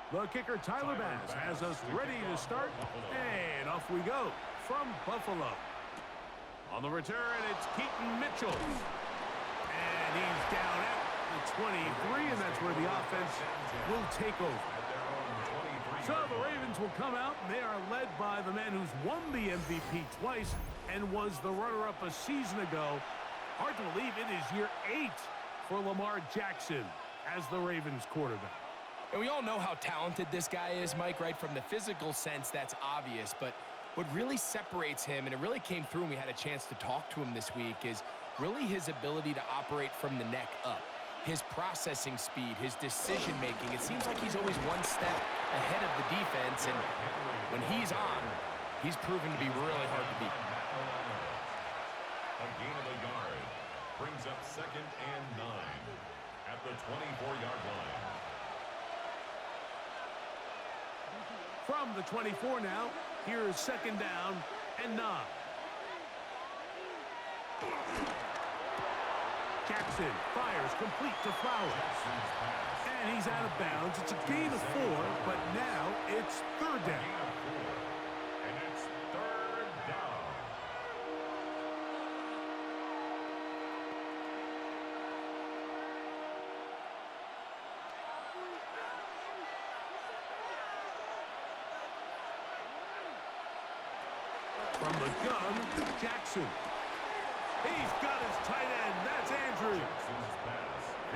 The kicker, Tyler Bass, has us ready to start, and off we go from Buffalo. On the return, it's Keaton Mitchell. And he's down at the 23, and that's where the offense will take over. So the Ravens will come out, and they are led by the man who's won the MVP twice and was the runner-up a season ago. Hard to believe it is year 8 for Lamar Jackson as the Ravens quarterback. And we all know how talented this guy is, Mike, right? From the physical sense, that's obvious. But what really separates him, and it really came through when we had a chance to talk to him this week, is really his ability to operate from the neck up. His processing speed, his decision-making. It seems like he's always one step ahead of the defense, and when he's on, he's proven to be really hard to beat. A gain of a yard brings up 2nd and 9 at the 24-yard line. From the 24 now, here's 2nd down and 9. Jackson fires complete to Flowers. And he's out of bounds. It's a gain of 4, but now it's 3rd down. And it's 3rd down. From the gun, Jackson. He's got his tight end. That's Andrews.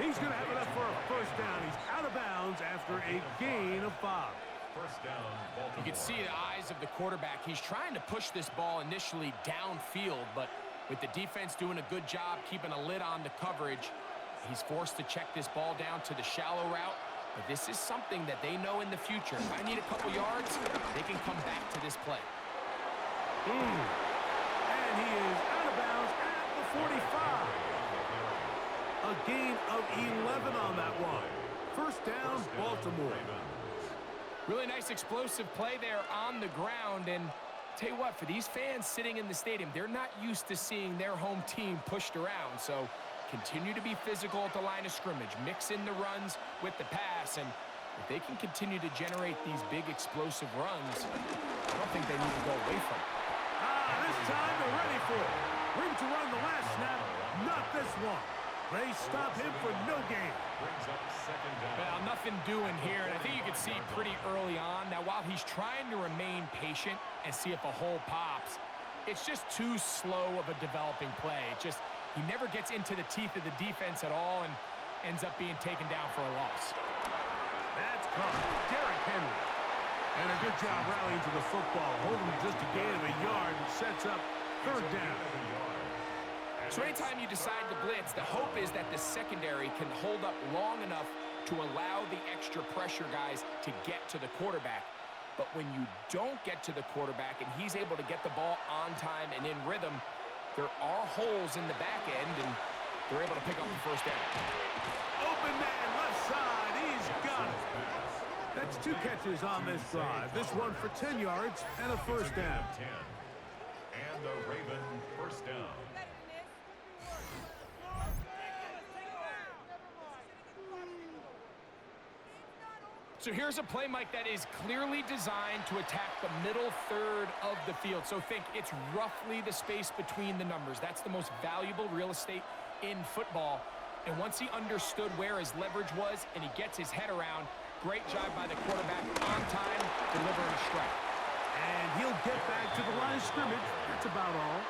He's going to have enough for a 1st down. He's out of bounds after a gain of 5. 1st down, Baltimore. You can see the eyes of the quarterback. He's trying to push this ball initially downfield, but with the defense doing a good job keeping a lid on the coverage, he's forced to check this ball down to the shallow route. But this is something that they know in the future. If I need a couple yards, they can come back to this play. And he is out of bounds at the 45. A gain of 11 on that one. 1st down, Baltimore. Really nice explosive play there on the ground. And tell you what, for these fans sitting in the stadium, they're not used to seeing their home team pushed around. So continue to be physical at the line of scrimmage. Mix in the runs with the pass. And if they can continue to generate these big explosive runs, I don't think they need to go away from it. This time they're ready for it. Room to run the last snap, not this one. They stop him for no gain. Brings up 2nd down. Well, nothing doing here, and I think you can see pretty early on. Now, while he's trying to remain patient and see if a hole pops, it's just too slow of a developing play. He never gets into the teeth of the defense at all and ends up being taken down for a loss. That's caught. Derrick Henry. And a good job rallying to the football. Holding just a gain of a yard and sets up 3rd down. So anytime you decide to blitz, the hope is that the secondary can hold up long enough to allow the extra pressure guys to get to the quarterback. But when you don't get to the quarterback and he's able to get the ball on time and in rhythm, there are holes in the back end, and they're able to pick up the 1st down. Open man, left side. He's got it. That's 2 catches on this drive. This one for 10 yards and a 1st down. 10. And the Raven 1st down. So here's a play, Mike, that is clearly designed to attack the middle 3rd of the field. So think it's roughly the space between the numbers. That's the most valuable real estate in football. And once he understood where his leverage was and he gets his head around, great job by the quarterback on time, delivering a strike. And he'll get back to the line of scrimmage. That's about all.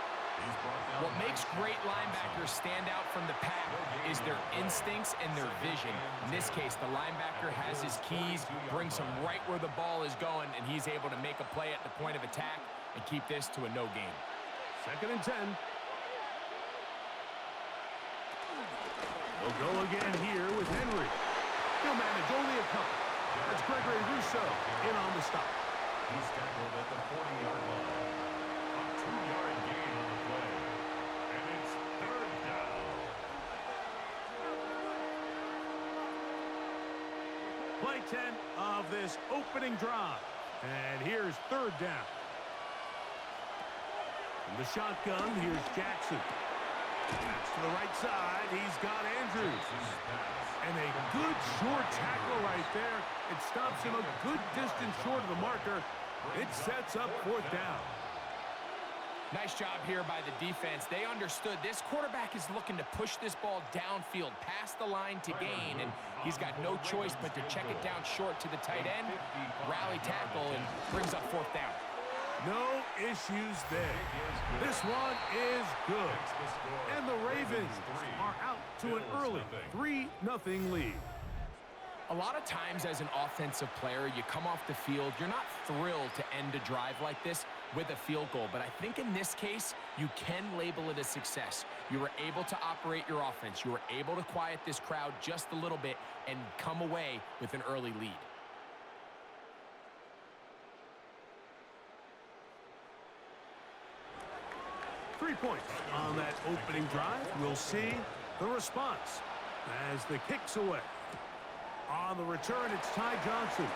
What makes great linebackers stand out from the pack is their instincts and their vision. In this case, the linebacker has his keys, brings him right where the ball is going, and he's able to make a play at the point of attack and keep this to a no gain. 2nd and 10. They'll go again here with Henry. He'll manage only a couple. That's Gregory Rousseau in on the stop. He's tackled at the 40-yard line. A 2-yard gain on the play. And it's 3rd down. Play 10 of this opening drive. And here's 3rd down. From the shotgun, here's Jackson. That's to the right side. He's got Andrews. And a good short tackle right there. It stops him a good distance short of the marker. It sets up fourth down. Nice job here by the defense. They understood this quarterback is looking to push this ball downfield past the line to gain, and he's got no choice but to check it down short to the tight end, rally tackle, and brings up fourth down. No issues there. This one is good. And the Ravens are out to an early 3-0 lead. A lot of times as an offensive player, you come off the field, you're not thrilled to end a drive like this with a field goal. But I think in this case, you can label it a success. You were able to operate your offense. You were able to quiet this crowd just a little bit and come away with an early lead. Three points on that opening drive. We'll see the response as the kick's away. On the return, it's Ty Johnson.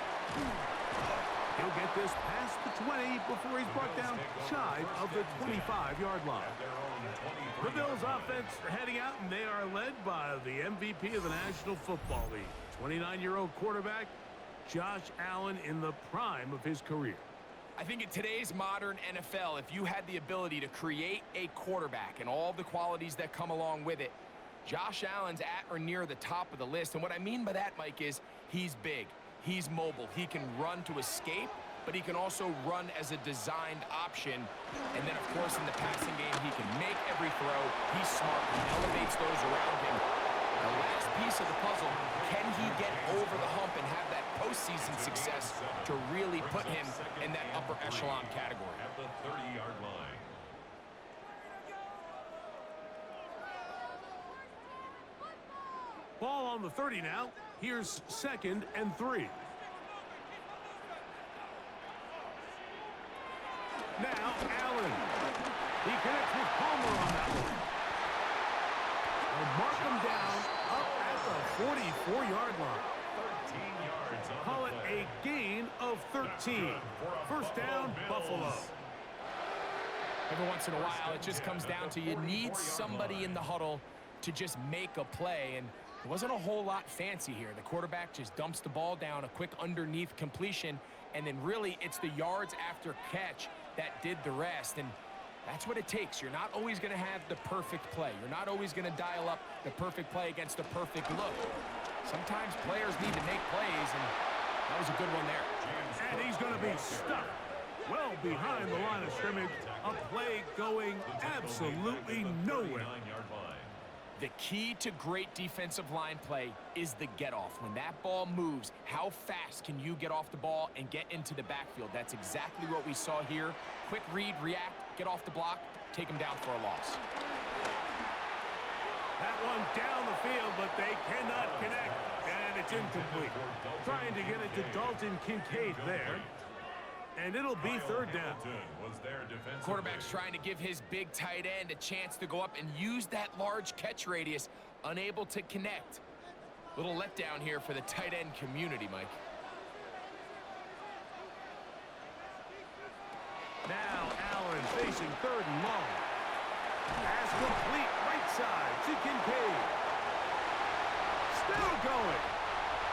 He'll get this past the 20 before he's brought down shy of the 25-yard line. The Bills offense heading out, and they are led by the MVP of the National Football League, 29-year-old quarterback Josh Allen in the prime of his career. I think in today's modern NFL, if you had the ability to create a quarterback and all the qualities that come along with it, Josh Allen's at or near the top of the list. And what I mean by that, Mike, is he's big, he's mobile, he can run to escape, but he can also run as a designed option. And then, of course, in the passing game, he can make every throw. He's smart, he elevates those around him. The last piece of the puzzle, can he get over the hump and have that postseason success to really put him in that upper echelon category? At the 30-yard line. Ball on the 30 now. Here's 2nd and 3. Now Allen. He connects with Palmer on that one. They'll mark him down up at the 44-yard line. 13 yards on Call the it play. a gain of 13. First down, Buffalo. Every once in a while, it just comes down to you need somebody in the huddle to just make a play, and it wasn't a whole lot fancy here. The quarterback just dumps the ball down, a quick underneath completion, and then really it's the yards after catch that did the rest, and that's what it takes. You're not always going to have the perfect play. You're not always going to dial up the perfect play against the perfect look. Sometimes players need to make plays, and that was a good one there. And he's going to be stuck well behind the line of scrimmage. A play going absolutely nowhere. 9-yard line. The key to great defensive line play is the get-off. When that ball moves, how fast can you get off the ball and get into the backfield? That's exactly what we saw here. Quick read, react, get off the block, take him down for a loss. That one down the field, but they cannot connect, and it's incomplete. Trying to get it to Dalton Kincaid there, and it'll be 3rd down. Was their defensive Quarterback's trying to give his big tight end a chance to go up and use that large catch radius, unable to connect. Little letdown here for the tight end community, Mike. Now Allen facing 3rd and long. Pass complete, right side to Kincaid. Still going.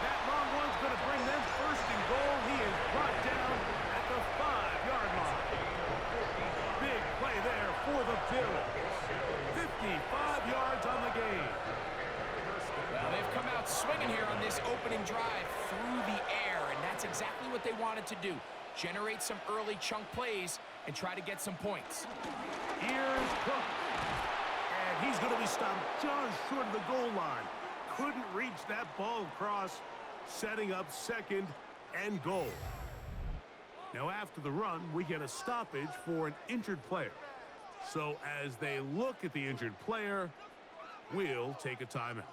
That long one's going to bring them 1st and goal. He is brought down at the 5-yard line. Big play there for the Bills. 55 yards on the game. Well, they've come out swinging here on this opening drive through the air, and that's exactly what they wanted to do. Generate some early chunk plays and try to get some points. Here's Cook. And he's going to be stopped just short of the goal line. Couldn't reach that ball across, setting up 2nd and goal. Now after the run, we get a stoppage for an injured player. So as they look at the injured player, we'll take a timeout.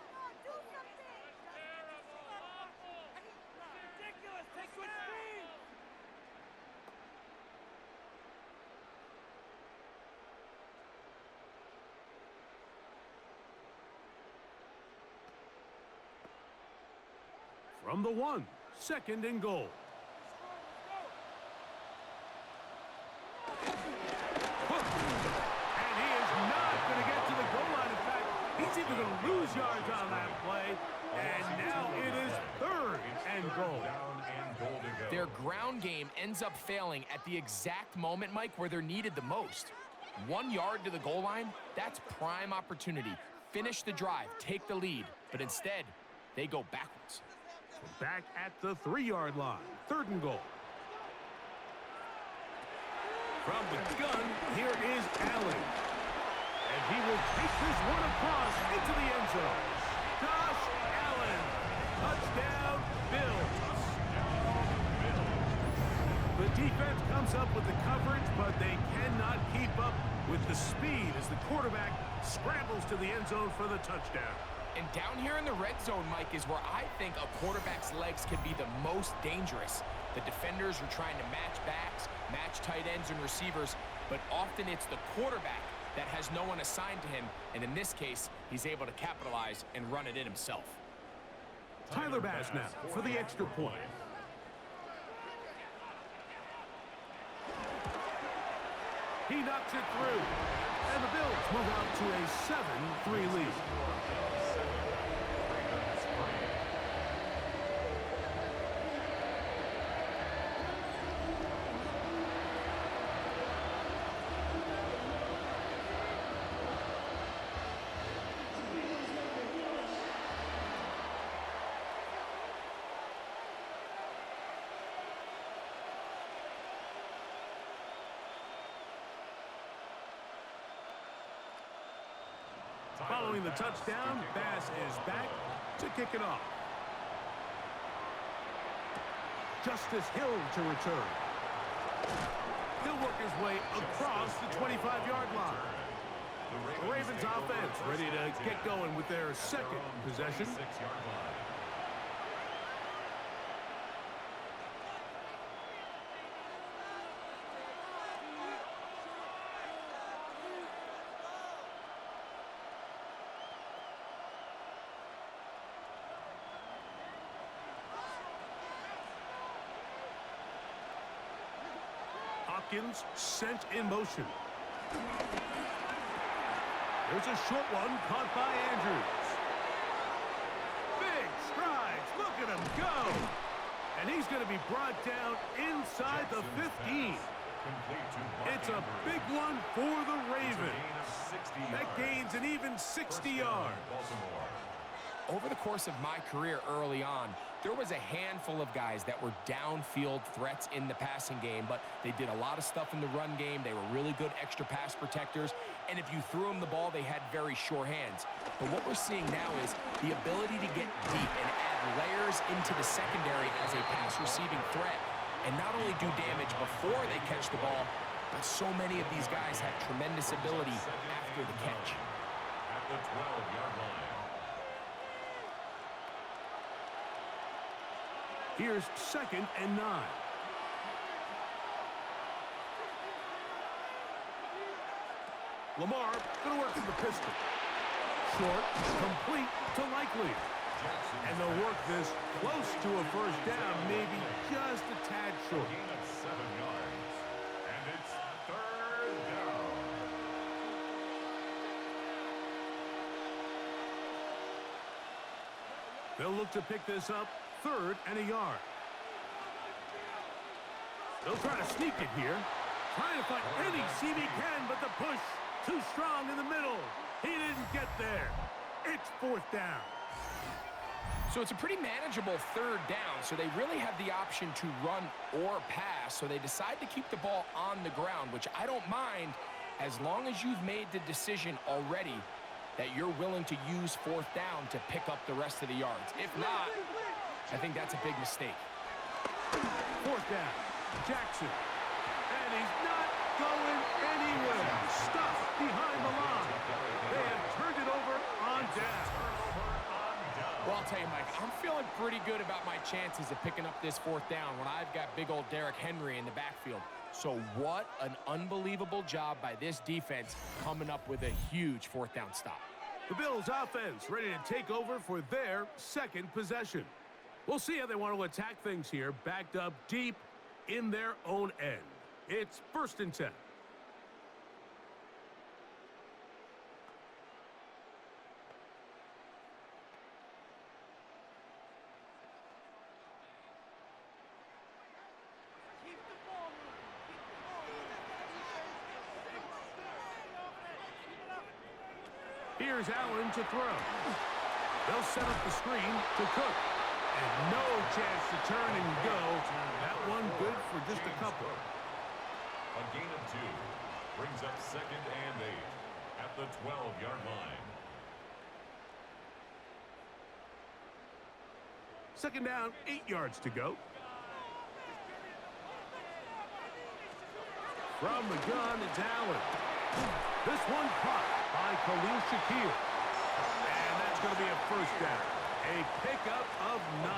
From the 1, 2nd and goal. And he is not going to get to the goal line. In fact, he's even going to lose lose yards on that play, and now it is 3rd and goal. Their ground game ends up failing at the exact moment, Mike, where they're needed the most. 1 yard to the goal line, that's prime opportunity. Finish the drive, take the lead, but instead, they go backwards. Back at the 3-yard line, 3rd and goal. From the gun, here is Allen. And he will take this one across into the end zone. Josh Allen. Touchdown, Bills. The defense comes up with the coverage, but they cannot keep up with the speed as the quarterback scrambles to the end zone for the touchdown. And down here in the red zone, Mike, is where I think a quarterback's legs can be the most dangerous. The defenders are trying to match backs, match tight ends and receivers, but often it's the quarterback that has no one assigned to him, and in this case, he's able to capitalize and run it in himself. Tyler Bass now for the extra point. He knocks it through, and the Bills move out to a 7-3 lead. Following the touchdown, Bass is back to kick it off. Justice Hill to return. He'll work his way across the 25-yard line. The Ravens offense ready to get going with their 2nd possession. Hopkins sent in motion. There's a short one caught by Andrews. Big strides. Look at him go. And he's going to be brought down inside the 15. It's a big one for the Ravens. That gains an even 60 yards. Over the course of my career early on, there was a handful of guys that were downfield threats in the passing game, but they did a lot of stuff in the run game. They were really good extra pass protectors, and if you threw them the ball, they had very sure hands. But what we're seeing now is the ability to get deep and add layers into the secondary as a pass-receiving threat, and not only do damage before they catch the ball, but so many of these guys have tremendous ability after the catch. At the 12-yard line. Here's 2nd and 9. Lamar going to work in the pistol. Short, complete to Likely. And they'll work this close to a 1st down, maybe just a tad short. Gain of 7 yards. And it's 3rd down. They'll look to pick this up 3rd and a yard. They'll try to sneak it here. Trying to find any seam he can, but the push too strong in the middle. He didn't get there. It's 4th down. So it's a pretty manageable 3rd down, so they really have the option to run or pass, so they decide to keep the ball on the ground, which I don't mind as long as you've made the decision already that you're willing to use 4th down to pick up the rest of the yards. If not, I think that's a big mistake. 4th down. Jackson. And he's not going anywhere. Stuffed behind the line. They have turned it over on down. Well, I'll tell you, Mike, I'm feeling pretty good about my chances of picking up this 4th down when I've got big old Derrick Henry in the backfield. So what an unbelievable job by this defense coming up with a huge 4th down stop. The Bills offense ready to take over for their 2nd possession. We'll see how they want to attack things here, backed up deep in their own end. It's 1st and 10. Here's Allen to throw. They'll set up the screen to Cook. And no chance to turn and go. That one good for just a couple. A gain of 2 brings up 2nd and 8 at the 12-yard line. 2nd down, 8 yards to go. From the gun, it's Allen. This one caught by Khalil Shakir. And that's going to be a 1st down. A pickup of 9.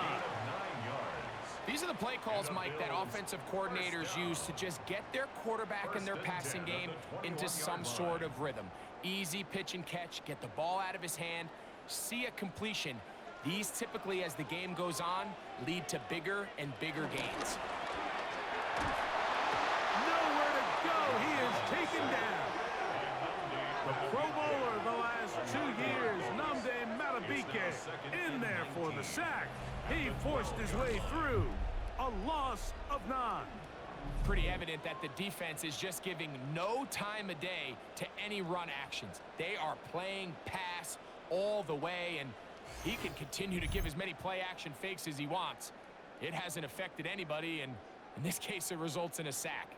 These are the play calls, Mike, that offensive coordinators use to just get their quarterback and their passing game into some sort of rhythm. Easy pitch and catch, get the ball out of his hand, see a completion. These typically, as the game goes on, lead to bigger and bigger gains. Nowhere to go. He is taken down. The Pro Bowler the last 2 years, Nnamdi Madubuike, in there for the sack. He forced his way through. A loss of 9. Pretty evident that the defense is just giving no time of day to any run actions. They are playing pass all the way, and he can continue to give as many play-action fakes as he wants. It hasn't affected anybody, and in this case, it results in a sack.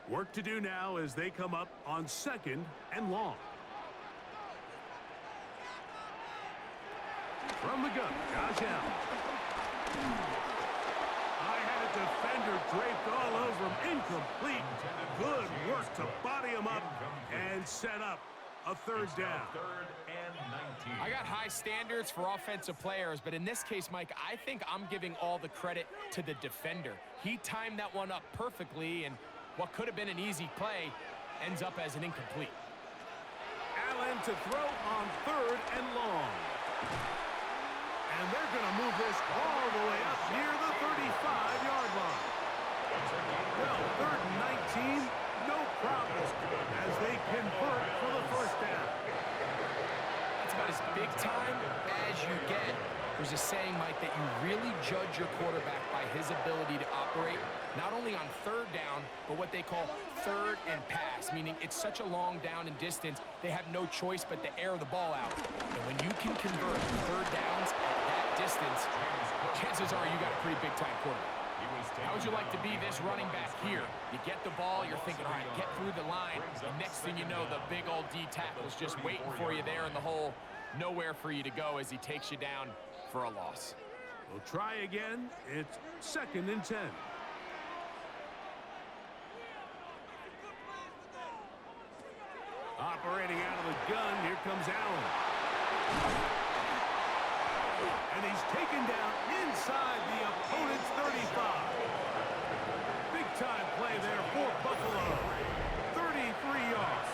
Work to do now as they come up on 2nd and long. From the gun, Josh Allen. I had a defender draped all over him. Incomplete. Good work to body him up and set up a 3rd down. 3rd and 19. I got high standards for offensive players, but in this case, Mike, I think I'm giving all the credit to the defender. He timed that one up perfectly, and what could have been an easy play ends up as an incomplete. Allen to throw on 3rd and long. And they're going to move this all the way up near the 35-yard line. Well, 3rd and 19, no problem as they convert for the 1st down. That's about as big time as you get. There's a saying, Mike, that you really judge your quarterback by his ability to operate not only on 3rd down, but what they call 3rd and pass, meaning it's such a long down and distance, they have no choice but to air the ball out. And when you can convert 3rd downs at that distance, chances are you got a pretty big-time quarterback. How would you like to be this running back here? You get the ball, you're thinking, all right, get through the line. And next thing you know, the big old D tackle's just waiting for you there in the hole. Nowhere for you to go as he takes you down for a loss. We'll try again. It's 2nd and 10. Operating out of the gun, here comes Allen. And he's taken down inside the opponent's 35. Big time play there for Buffalo. 33 yards.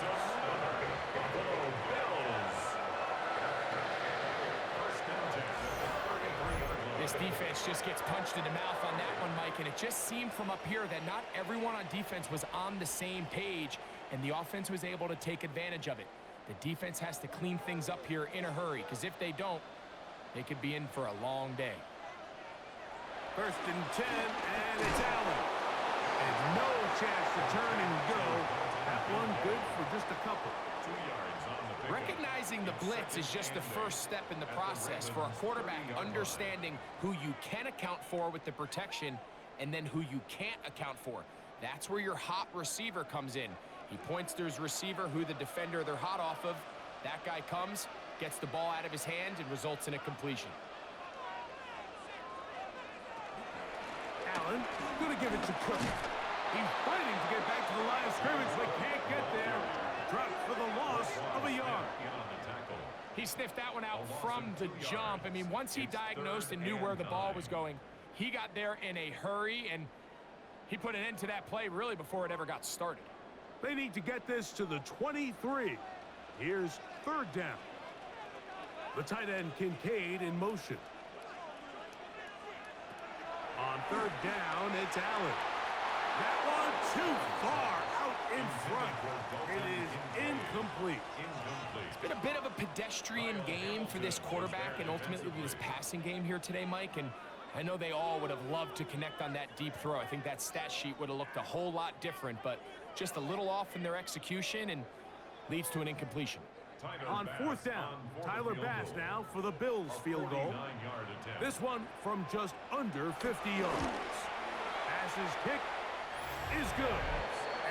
This defense just gets punched in the mouth on that one, Mike, and it just seemed from up here that not everyone on defense was on the same page, and the offense was able to take advantage of it. The defense has to clean things up here in a hurry, because if they don't, they could be in for a long day. 1st and 10, and it's Allen. And no chance to turn and go. That one good for just a couple. 2 yards on the pickup. Recognizing the blitz is just the first step in the process for a quarterback understanding who you can account for with the protection and then who you can't account for. That's where your hot receiver comes in. He points to his receiver, who the defender they're hot off of. That guy comes, gets the ball out of his hand, and results in a completion. Allen going to give it to Cook. He's fighting to get back to the line of scrimmage, but can't get there. Dropped for the loss of a yard. He sniffed that one out from the jump. I mean, once he diagnosed and knew where the ball was going, he got there in a hurry, and he put an end to that play really before it ever got started. They need to get this to the 23. Here's 3rd down. The tight end Kincaid in motion. On 3rd down, it's Allen. That one too far out in front. It is incomplete. It's been a bit of a pedestrian game for this quarterback and ultimately this passing game here today, Mike. And I know they all would have loved to connect on that deep throw. I think that stat sheet would have looked a whole lot different, but just a little off in their execution and leads to an incompletion. On fourth down, Tyler Bass now for the Bills field goal. This one from just under 50 yards. Bass's kick is good.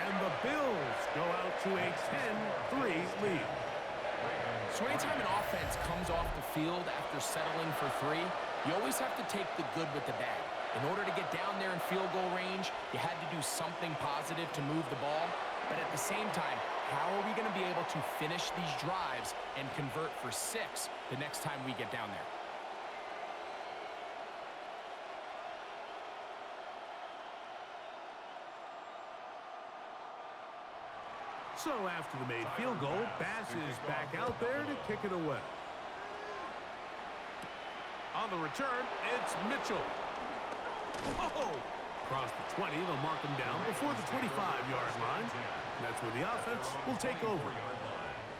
And the Bills go out to a 10-3 lead. So anytime an offense comes off the field after settling for 3, you always have to take the good with the bad. In order to get down there in field goal range, you had to do something positive to move the ball. But at the same time, how are we going to be able to finish these drives and convert for 6 the next time we get down there? So after the made field goal, Bass is back out there to kick it away. On the return, it's Mitchell. Oh! Across the 20, they'll mark him down before the 25-yard line. That's where the offense will take over.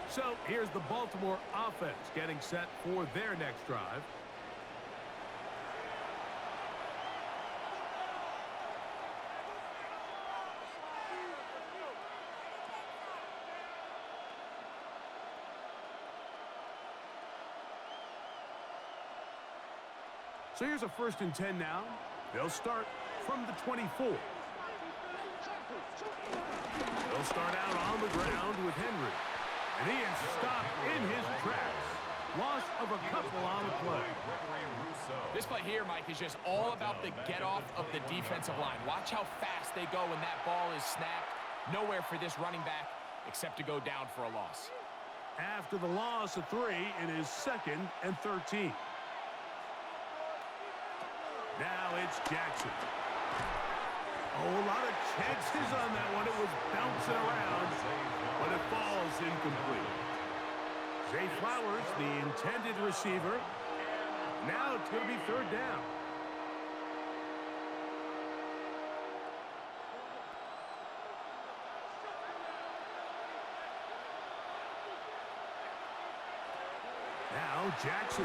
So here's the Baltimore offense getting set for their next drive. So here's a 1st and 10 now. They'll start from the 24. They'll start out on the ground with Henry. And he is stopped in his tracks. Loss of a couple on the play. This play here, Mike, is just all about the get-off of the defensive line. Watch how fast they go when that ball is snapped. Nowhere for this running back except to go down for a loss. After the loss of 3, it is 2nd and 13. Now it's Jackson. Oh, a lot of chances on that one. It was bouncing around, but it falls incomplete. Zay Flowers, the intended receiver. Now it's going to be 3rd down. Now Jackson.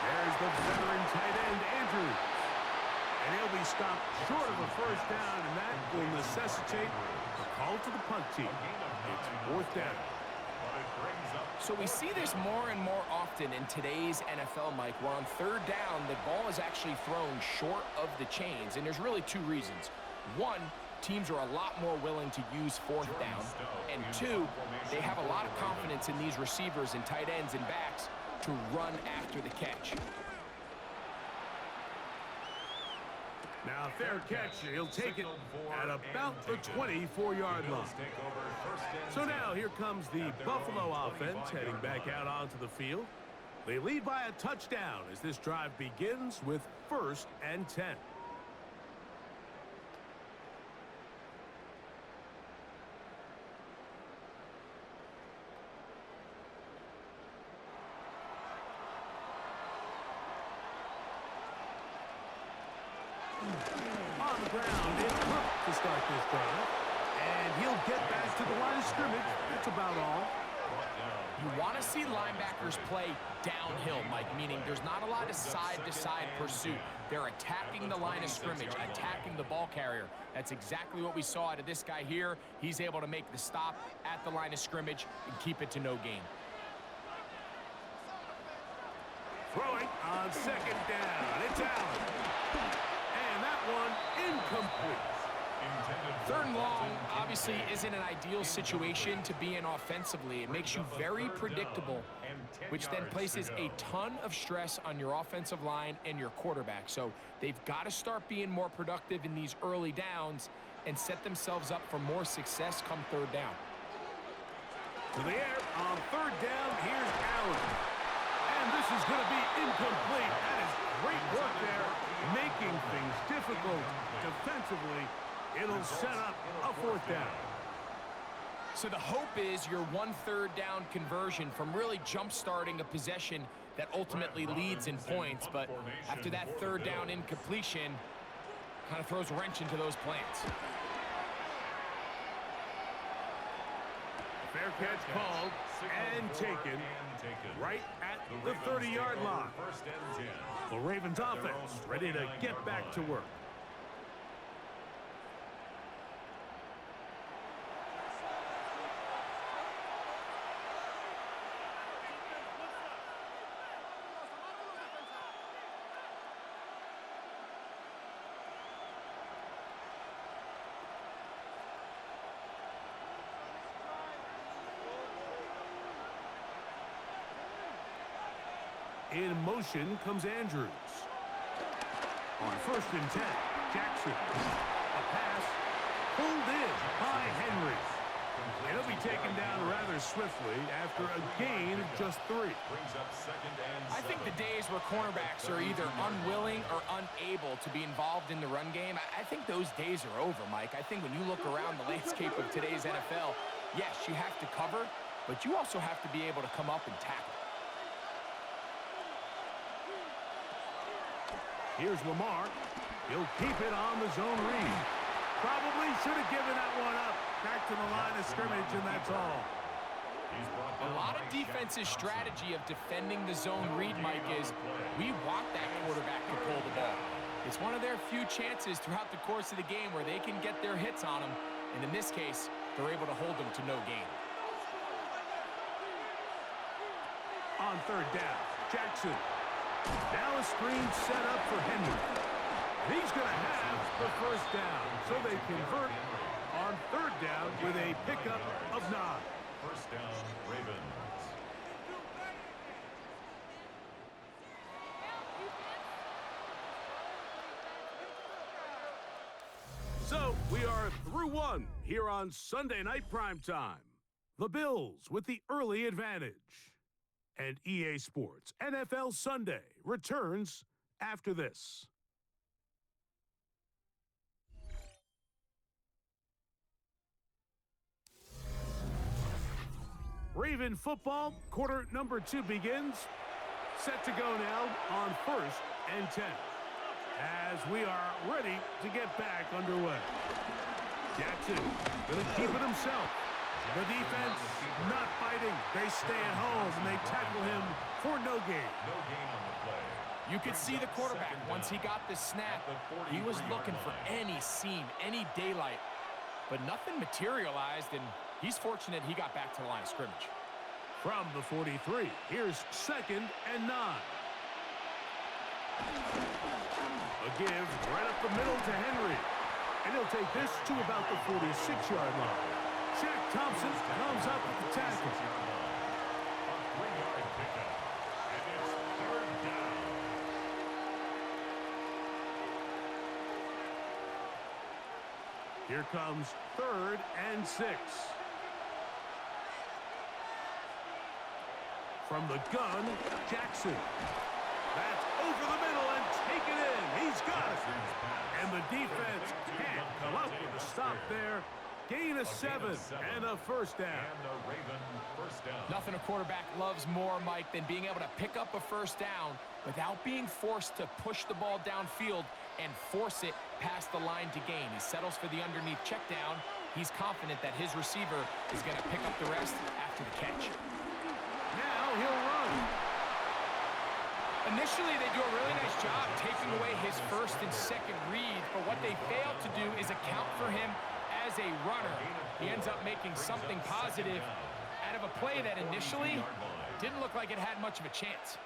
There's the veteran tight end, Andrews. And he'll be stopped short of a 1st down, and that will necessitate a call to the punt team. It's 4th down. So we see this more and more often in today's NFL, Mike, where on 3rd down, the ball is actually thrown short of the chains, and there's really 2 reasons. 1, teams are a lot more willing to use 4th down, and 2, they have a lot of confidence in these receivers and tight ends and backs to run after the catch. Now, fair catch. He'll take it at about the 24-yard line. So now here comes the Buffalo offense heading back out onto the field. They lead by a touchdown as this drive begins with 1st and 10. On the ground, it's Cook to start this drive. And he'll get back to the line of scrimmage. That's about all. You want to see linebackers play downhill, Mike, meaning there's not a lot of side-to-side pursuit. They're attacking the line of scrimmage, attacking the ball carrier. That's exactly what we saw out of this guy here. He's able to make the stop at the line of scrimmage and keep it to no gain. Throwing on 2nd down. It's Allen. And that one incomplete. 3rd and long obviously isn't an ideal situation to be in offensively. It makes you very predictable, which then places a ton of stress on your offensive line and your quarterback. So they've got to start being more productive in these early downs and set themselves up for more success come 3rd down. To the air on 3rd down. Here's Allen. And this is going to be incomplete. That is great work there, making things difficult defensively. It'll set up a 4th down. So the hope is your 1/3 down conversion from really jump-starting a possession that ultimately leads in points. But after that 3rd down incompletion, kind of throws a wrench into those plans. Fair catch called and taken right at the 30-yard line. First and 10. The Ravens offense ready to get back to work. In motion comes Andrews. On first and 10, Jackson. A pass pulled in by Henry. And he'll be taken down rather swiftly after a gain of just 3. Brings up second and 7. I think the days where cornerbacks are either unwilling or unable to be involved in the run game, I think those days are over, Mike. I think when you look around the landscape of today's NFL, yes, you have to cover, but you also have to be able to come up and tackle. Here's Lamar. He'll keep it on the zone read. Probably should have given that one up. Back to the line of scrimmage, and that's all. A lot of defense's strategy of defending the zone read, Mike, is we want that quarterback to pull the ball. It's one of their few chances throughout the course of the game where they can get their hits on them, and in this case, they're able to hold them to no gain. On third down, Jackson. Now a screen set up for Henry. He's going to have the first down, so they convert on third down with a pickup of 9. First down, Ravens. So we are through one here on Sunday Night Primetime. The Bills with the early advantage. And EA Sports NFL Sunday returns after this. Raven football, quarter number 2 begins. Set to go now on first and 10. As we are ready to get back underway. Jackson going to keep it himself. The defense not fighting. They stay at home, and they tackle him for no gain. No gain on the play. You could see the quarterback, once he got the snap, he was looking for any seam, any daylight. But nothing materialized, and he's fortunate he got back to the line of scrimmage. From the 43, here's second and 9. A give right up the middle to Henry. And he'll take this to about the 46-yard line. Shaq Thompson comes up with the tackle. A 3-yard pickup. And it's third down. Here comes third and 6. From the gun, Jackson. That's over the middle and taken in. He's got it. And the defense can't come up with a stop there. Gain of 7 and a first down. And the Raven first down. Nothing a quarterback loves more, Mike, than being able to pick up a first down without being forced to push the ball downfield and force it past the line to gain. He settles for the underneath check down. He's confident that his receiver is going to pick up the rest after the catch. Now he'll run. Initially, they do a really nice job taking away his first and second read, but what they fail to do is account for him as a runner. He ends up making something positive out of a play that initially didn't look like it had much of a chance.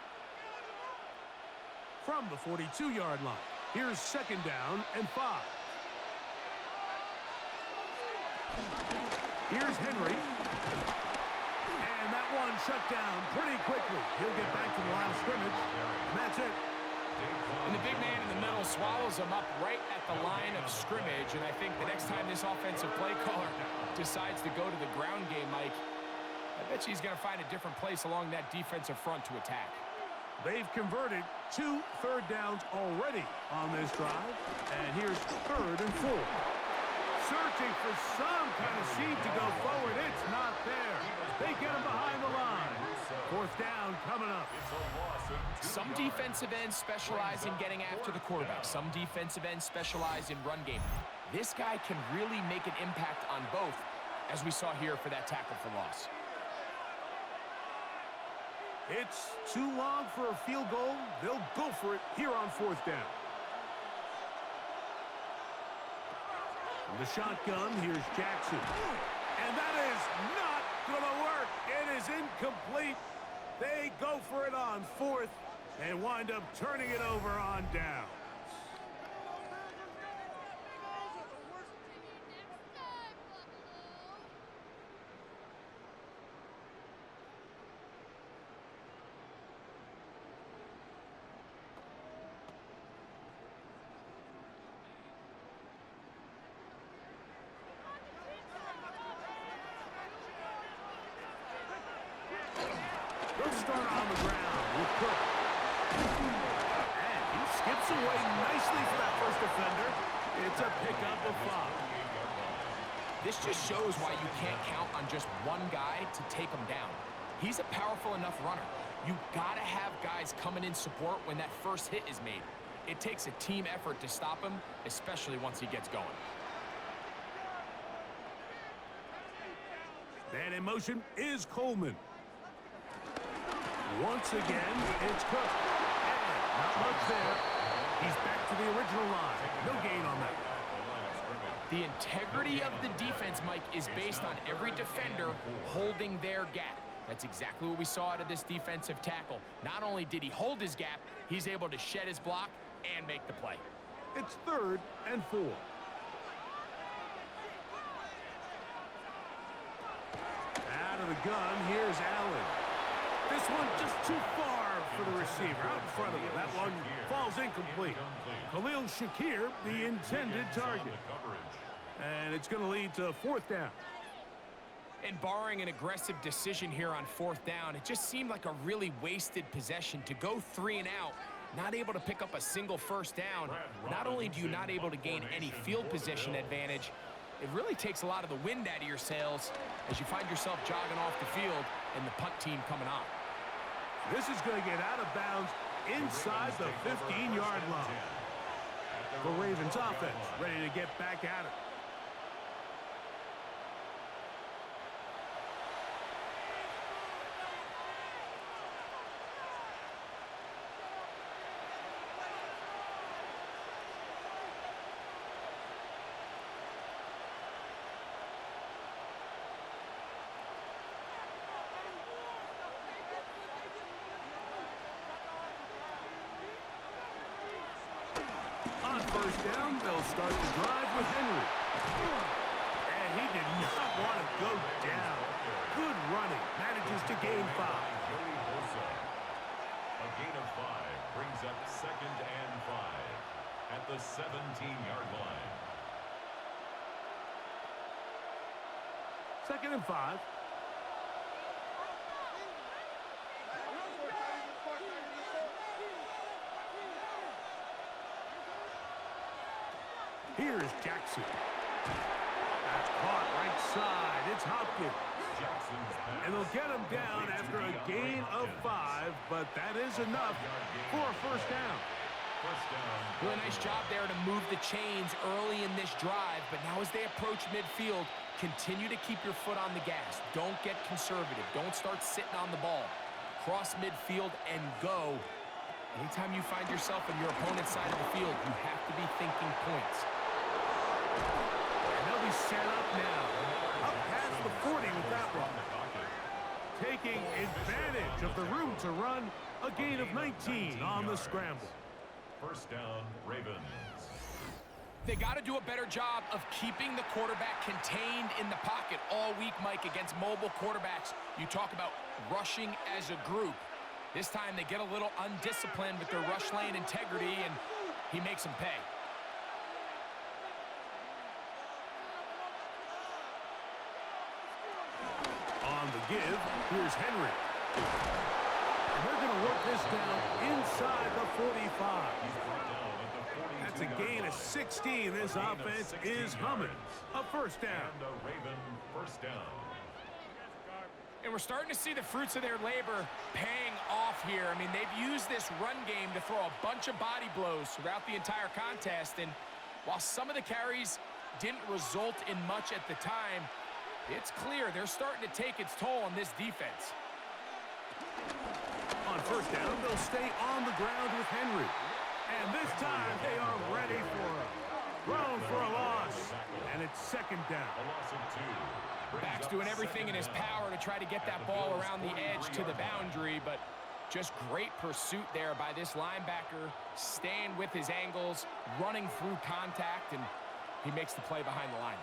From the 42-yard line, here's second down and 5. Here's Henry. And that one shut down pretty quickly. He'll get back to the line of scrimmage. And that's it. And the big man in the middle swallows him up right at the line of scrimmage. And I think the next time this offensive play caller decides to go to the ground game, Mike, I bet you he's going to find a different place along that defensive front to attack. They've converted 2 third downs already on this drive. And here's third and 4. Searching for some kind of seed to go forward. It's not there. They get him behind the line. Fourth down coming up. Some defensive ends specialize in getting after the quarterback. Some defensive ends specialize in run game. This guy can really make an impact on both. as we saw here for that tackle for loss. It's too long for a field goal. They'll go for it here on 4th down. From the shotgun, here's Jackson. And that is not going to work. It is incomplete. They go for it on 4th and wind up turning it over on down. They'll start on the ground with Cook. And he skips away nicely for that first defender. It's a pickup of 5. This just shows why you can't count on just one guy to take him down. He's a powerful enough runner. You gotta have guys coming in support when that first hit is made. It takes a team effort to stop him, especially once he gets going. And in motion is Coleman. Once again, it's Cook. And not much there. He's back to the original line. No gain on that. The integrity of the defense, Mike, is based on every defender holding their gap. That's exactly what we saw out of this defensive tackle. Not only did he hold his gap, he's able to shed his block and make the play. It's 3rd and 4. Out of the gun, here's Allen. This one just too far for the receiver. Out in front of him. That one falls incomplete. Khalil Shakir, the intended target. And it's going to lead to 4th down. And barring an aggressive decision here on 4th down, it just seemed like a really wasted possession to go 3 and out, not able to pick up a single first down. Not only do you not able to gain any field position advantage, it really takes a lot of the wind out of your sails as you find yourself jogging off the field and the punt team coming on. This is going to get out of bounds inside the 15-yard line. The Ravens offense ready to get back at it. On 1st down, they'll start the drive with Henry. And he did not want to go down. Good running. Manages to gain 5. A gain of 5 brings up 2nd and 5 at the 17-yard line. 2nd and 5. Here's Jackson. That's caught right side. It's Hopkins. And they'll get him down after a gain of 5, but that is enough for a 1st down. Really nice job there to move the chains early in this drive, but now as they approach midfield, continue to keep your foot on the gas. Don't get conservative. Don't start sitting on the ball. Cross midfield and go. Anytime you find yourself on your opponent's side of the field, you have to be thinking points. And they'll be set up now. Up past the 40 with that one. Taking advantage of the room to run. A gain of 19 on the scramble. 1st down, Ravens. They got to do a better job of keeping the quarterback contained in the pocket all week, Mike, against mobile quarterbacks. You talk about rushing as a group. This time they get a little undisciplined with their rush lane integrity, and he makes them pay. On the give, here's Henry. And they're going to work this down inside the 45. That's a gain of 16. This offense is humming. A 1st down. And a Raven 1st down. And we're starting to see the fruits of their labor paying off here. I mean, they've used this run game to throw a bunch of body blows throughout the entire contest. And while some of the carries didn't result in much at the time, It's clear they're starting to take its toll on this defense. On first down, they'll stay on the ground with Henry. And this time, they are ready for him. Thrown for a loss. And it's second down. A loss of 2. Back's doing everything in his power to try to get that ball around the edge to the boundary, but just great pursuit there by this linebacker, staying with his angles, running through contact, and he makes the play behind the line.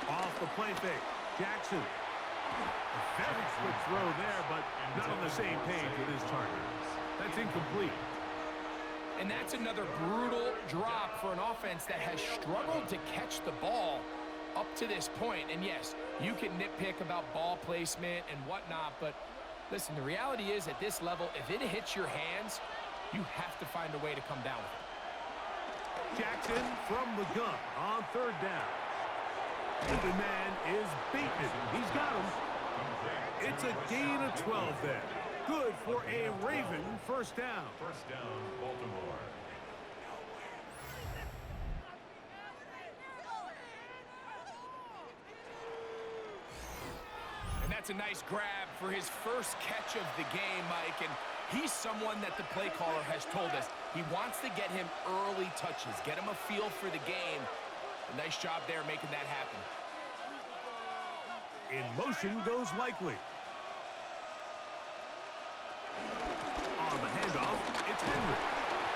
Off the play fake, Jackson. A very quick throw there, but not on the same page with his target. That's incomplete. And that's another brutal drop for an offense that has struggled to catch the ball up to this point. And yes, you can nitpick about ball placement and whatnot, but listen, the reality is at this level, if it hits your hands, you have to find a way to come down with it. Jackson from the gun on third down. And the man is beaten. He's got him. It's a gain of 12 there. Good for a Raven first down. First down, Baltimore. And that's a nice grab for his first catch of the game, Mike. And he's someone that the play caller has told us he wants to get him early touches, get him a feel for the game. A nice job there making that happen. In motion goes Likely. On the handoff, it's Henry.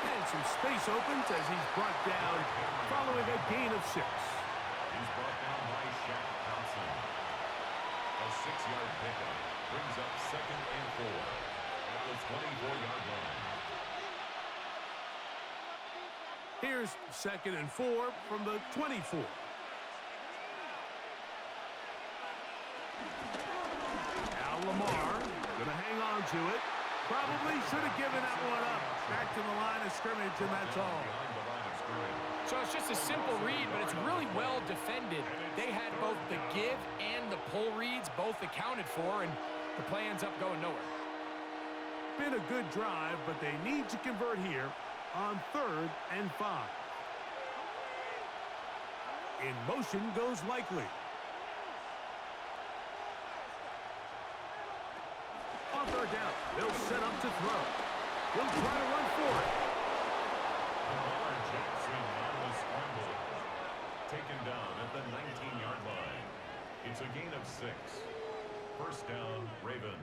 And some space opens as he's brought down following a gain of 6. He's brought down by Shaq Thompson. A 6-yard pickup brings up 2nd and 4 at the 24-yard line. Here's 2nd and 4 from the 24. Now Lamar gonna hang on to it. Probably should have given that one up. Back to the line of scrimmage, and that's all. So it's just a simple read, but it's really well defended. They had both the give and the pull reads both accounted for, and the play ends up going nowhere. Been a good drive, but they need to convert here on 3rd and 5. In motion goes Likely. On 3rd down, they'll set up to throw. He'll try to run for it. Jackson on the scramble. Taken down at the 19-yard line. It's a gain of 6. First down, Ravens.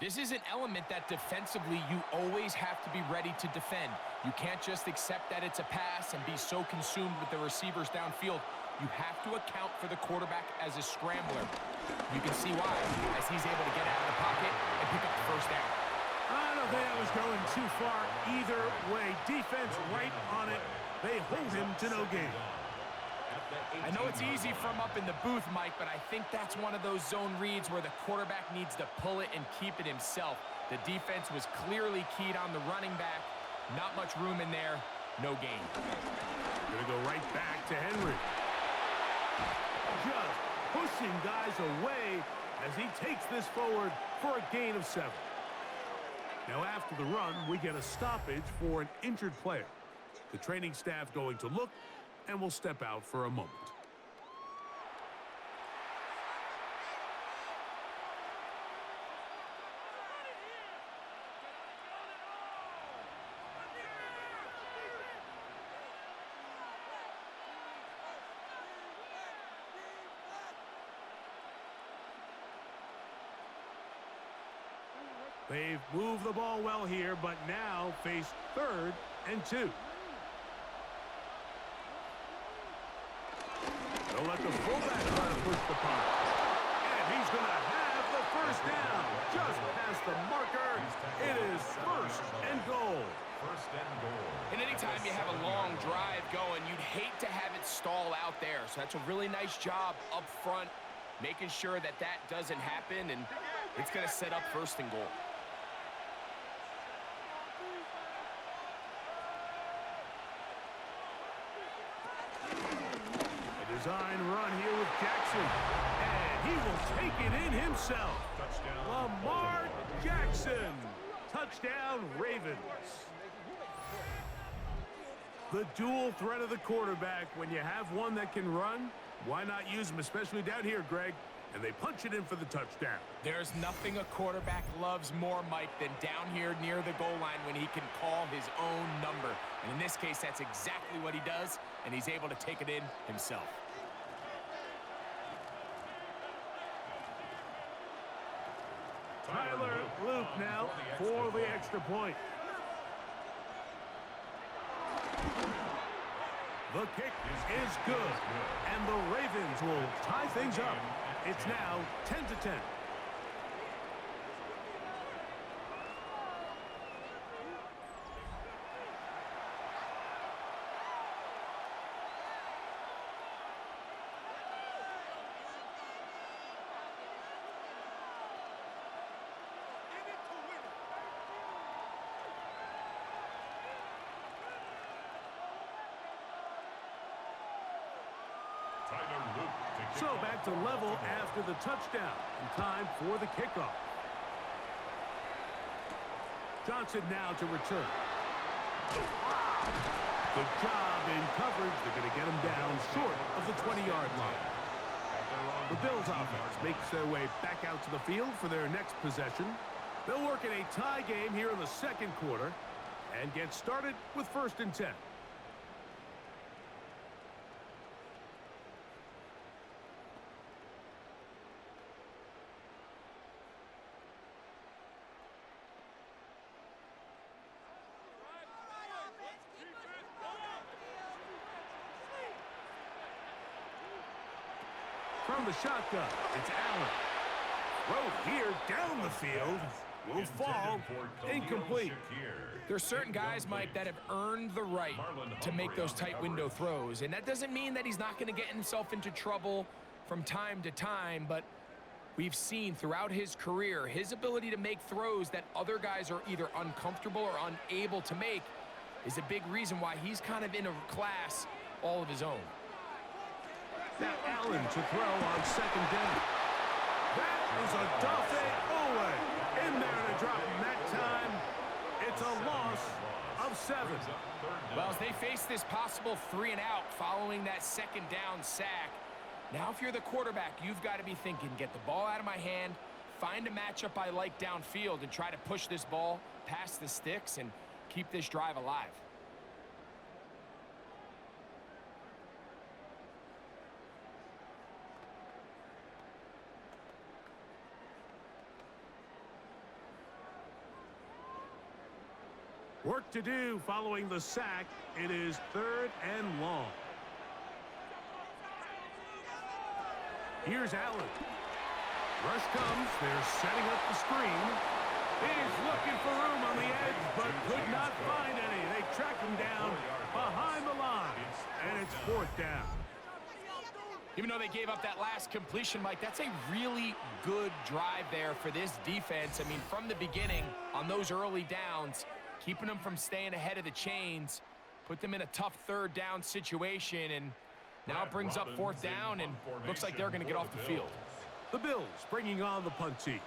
This is an element that defensively you always have to be ready to defend. You can't just accept that it's a pass and be so consumed with the receivers downfield. You have to account for the quarterback as a scrambler. You can see why, as he's able to get out of the pocket and pick up the first down. I don't think I was going too far either way. Defense right on it. They hold him to no gain. I know it's easy from up in the booth, Mike, but I think that's one of those zone reads where the quarterback needs to pull it and keep it himself. The defense was clearly keyed on the running back. Not much room in there. No gain. Gonna go right back to Henry. Just pushing guys away as he takes this forward for a gain of 7. Now after the run, we get a stoppage for an injured player. The training staff going to look and will step out for a moment. They've moved the ball well here, but now face 3rd and 2. They'll let the fullback try to push the punt. And he's going to have the first down. Just past the marker. It is 1st and goal. 1st and goal. And anytime you have a long drive going, you'd hate to have it stall out there. So that's a really nice job up front, making sure that that doesn't happen, and it's going to set up 1st and goal. Design run here with Jackson, and he will take it in himself. Touchdown. Lamar Jackson Touchdown, Ravens. The dual threat of the quarterback. When you have one that can run, why not use him, especially down here, Greg? And they punch it in for the touchdown. There's nothing a quarterback loves more, Mike, than down here near the goal line when he can call his own number. And in this case, that's exactly what he does, and he's able to take it in himself. Tyler Luke now for the extra point. The kick is good, and the Ravens will tie things up. It's now 10-10. So back to level after the touchdown, and time for the kickoff. Johnson now to return. Good job in coverage. They're going to get him down short of the 20-yard line. The Bills offense makes their way back out to the field for their next possession. They'll work in a tie game here in the second quarter and get started with 1st and 10. From the shotgun, it's Allen. Throw here down the field. Will fall. Incomplete. There's certain guys, Mike, that have earned the right to make those tight window throws. And that doesn't mean that he's not going to get himself into trouble from time to time. But we've seen throughout his career, his ability to make throws that other guys are either uncomfortable or unable to make is a big reason why he's kind of in a class all of his own. Now Allen to throw on 2nd down. That is a Dafe Owe in there to drop him that time. It's a loss of 7. Well, as they face this possible 3-and-out following that 2nd down sack, now if you're the quarterback, you've got to be thinking, get the ball out of my hand, find a matchup I like downfield, and try to push this ball past the sticks and keep this drive alive. Work to do following the sack. It is 3rd and long. Here's Allen. Rush comes. They're setting up the screen. He's looking for room on the edge, but could not find any. They track him down behind the line, and it's 4th down. Even though they gave up that last completion, Mike, that's a really good drive there for this defense. I mean, from the beginning, on those early downs, keeping them from staying ahead of the chains, put them in a tough 3rd down situation, and now it brings up 4th down, and looks like they're going to get off the field. The Bills bringing on the punt team,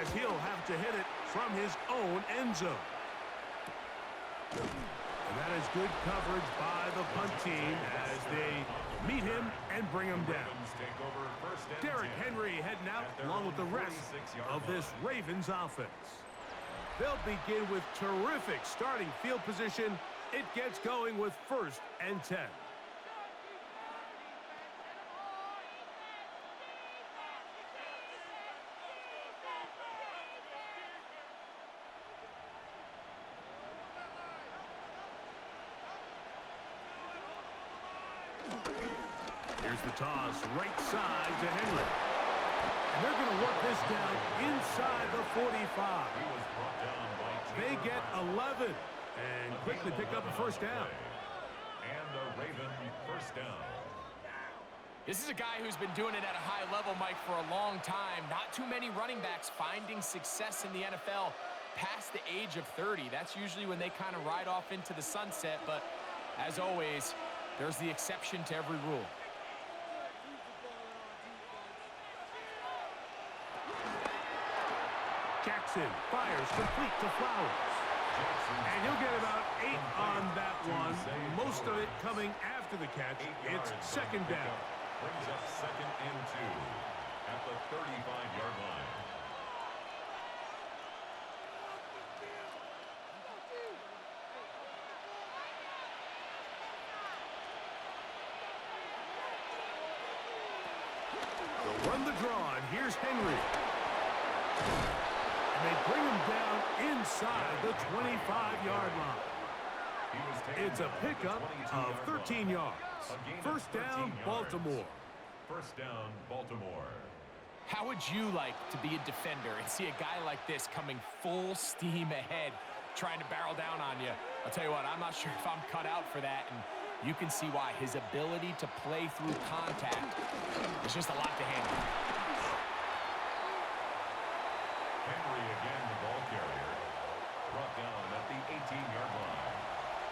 as he'll have to hit it from his own end zone. And that is good coverage by the punt team as they meet him and bring him down. Derrick Henry heading out along with the rest of this Ravens offense. They'll begin with terrific starting field position. It gets going with 1st and 10. Here's the toss, right side to Henry. And they're going to work this down inside the 45. They get 11 and quickly pick up a 1st down. And the Raven 1st down. This is a guy who's been doing it at a high level, Mike, for a long time. Not too many running backs finding success in the NFL past the age of 30. That's usually when they kind of ride off into the sunset. But as always, there's the exception to every rule. Jackson fires complete to Flowers. And he'll get about 8 on that one. Most of it coming after the catch. It's second down. Brings up second and 2 at the 35-yard line. They'll run the draw, and here's Henry. And they bring him down inside the 25-yard line. It's a pickup of 13 yards. First down, Baltimore. First down, Baltimore. How would you like to be a defender and see a guy like this coming full steam ahead, trying to barrel down on you? I'll tell you what, I'm not sure if I'm cut out for that, and you can see why. His ability to play through contact is just a lot to handle. Henry again, the ball carrier. Brought down at the 18-yard line.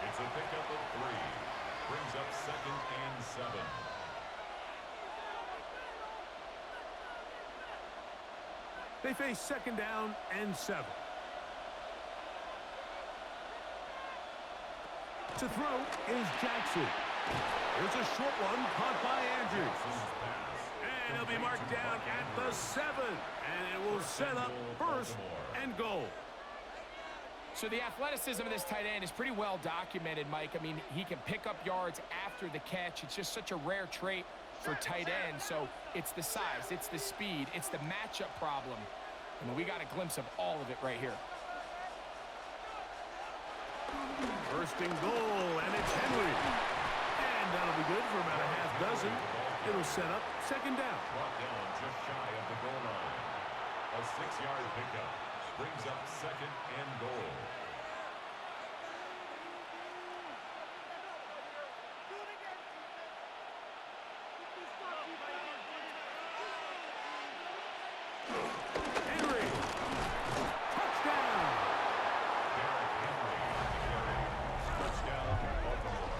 It's a pickup of 3. Brings up second and 7. They face second down and 7. To throw is Jackson. There's a short one caught by Andrews. And he'll be marked down at the 7. And it will set up first and goal. So the athleticism of this tight end is pretty well documented, Mike. I mean, he can pick up yards after the catch. It's just such a rare trait for tight ends. So it's the size, it's the speed, it's the matchup problem. And we got a glimpse of all of it right here. First and goal, and it's Henry. And that'll be good for about a half dozen. It'll set up second down. Brought down just shy of the goal line. A 6-yard pickup. Brings up second and goal. Henry. Touchdown. Derrick Henry. Touchdown, Baltimore.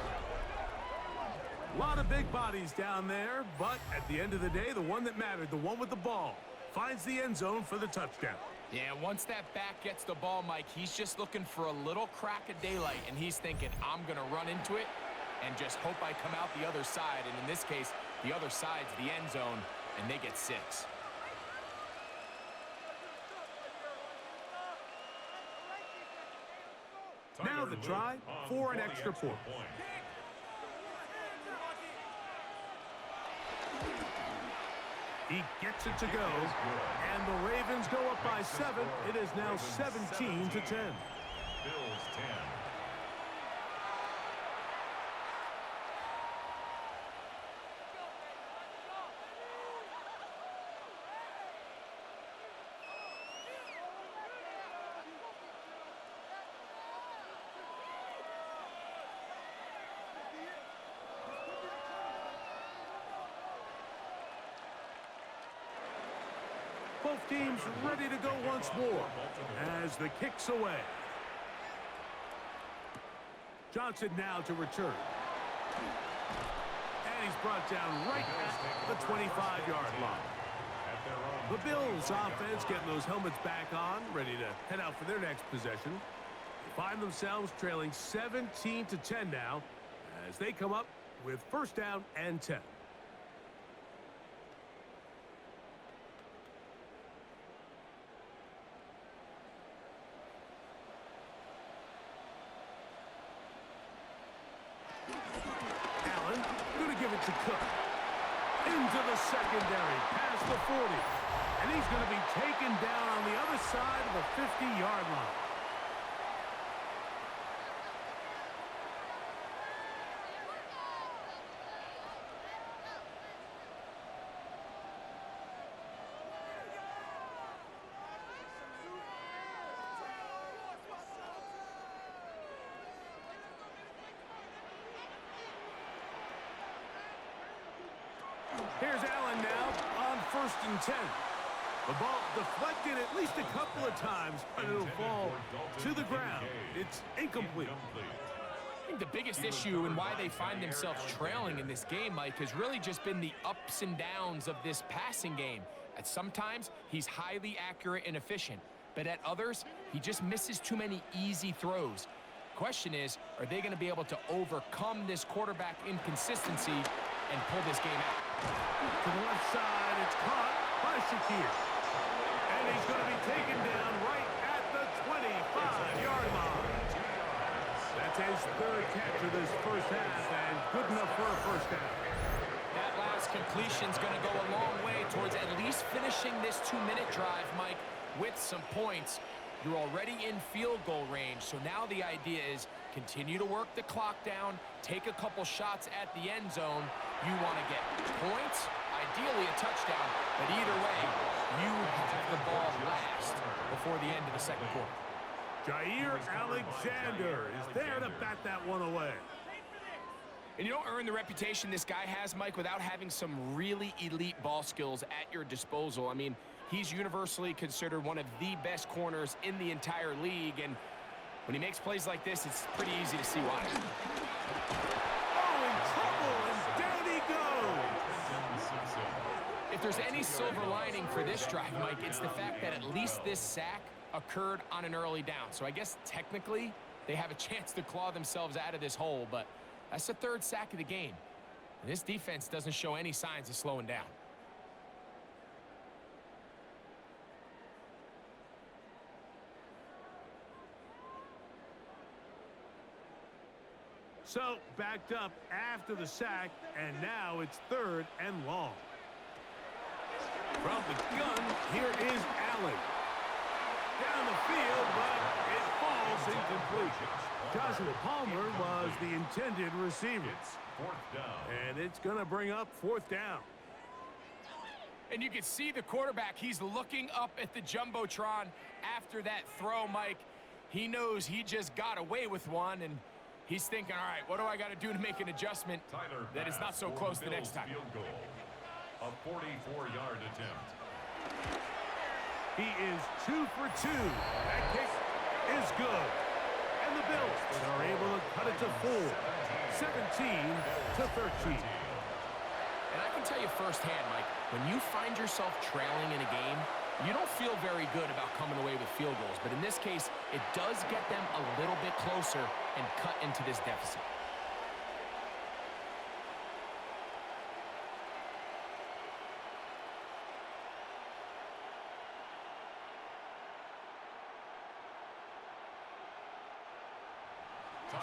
A lot of big bodies down there, but at the end of the day, the one that mattered, the one with the ball, finds the end zone for the touchdown. Yeah, once that back gets the ball, Mike, he's just looking for a little crack of daylight, and he's thinking, I'm going to run into it and just hope I come out the other side. And in this case, the other side's the end zone, and they get 6. Now the try for an extra point. He gets it to go, and the Ravens go up by 7. It is now 17-10. Bills 10. Both teams ready to go once more as the kick's away. Johnson now to return. And he's brought down right at the 25-yard line. The Bills offense getting those helmets back on, ready to head out for their next possession. They find themselves trailing 17-10 now as they come up with first down and 10. To Cook. Into the secondary, past the 40. And he's going to be taken down on the other side of the 50-yard line. Here's Allen now on first and 10. The ball deflected at least a couple of times, but it'll fall to the ground. It's incomplete. I think the biggest issue and why they find themselves trailing in this game, Mike, has really just been the ups and downs of this passing game. At sometimes, he's highly accurate and efficient. but at others, he just misses too many easy throws. Question is, are they going to be able to overcome this quarterback inconsistency and pull this game out? To the left side, it's caught by Shakir. And he's going to be taken down right at the 25-yard line. That's his third catch of this first half, and good enough for a first down. That last completion's going to go a long way towards at least finishing this 2-minute drive, Mike, with some points. You're already in field goal range, so now the idea is continue to work the clock down, take a couple shots at the end zone. You want to get points, ideally a touchdown, but either way, you have the ball last before the end of the second quarter. Jair Alexander is there to bat that one away. And you don't earn the reputation this guy has, Mike, without having some really elite ball skills at your disposal. I mean, he's universally considered one of the best corners in the entire league, and when he makes plays like this, it's pretty easy to see why. Oh, in trouble, and down he goes. If there's any silver lining for this drive, Mike, it's the fact that at least this sack occurred on an early down. So I guess technically they have a chance to claw themselves out of this hole, but that's the third sack of the game. And this defense doesn't show any signs of slowing down. So, backed up after the sack, and now it's third and long. From the gun, here is Allen. Down the field, but it falls incomplete. Joshua Palmer was the intended receiver. Fourth down. And it's going to bring up fourth down. And you can see the quarterback. He's looking up at the Jumbotron after that throw, Mike. He knows he just got away with one, and he's thinking, all right, what do I got to do to make an adjustment that is not so close the next time? Field goal. A 44-yard attempt. He is 2 for 2. That kick is good. And the Bills are able to cut it to 4. 17-13. And I can tell you firsthand, Mike, when you find yourself trailing in a game, you don't feel very good about coming away with field goals. But in this case, it does get them a little bit closer and cut into this deficit.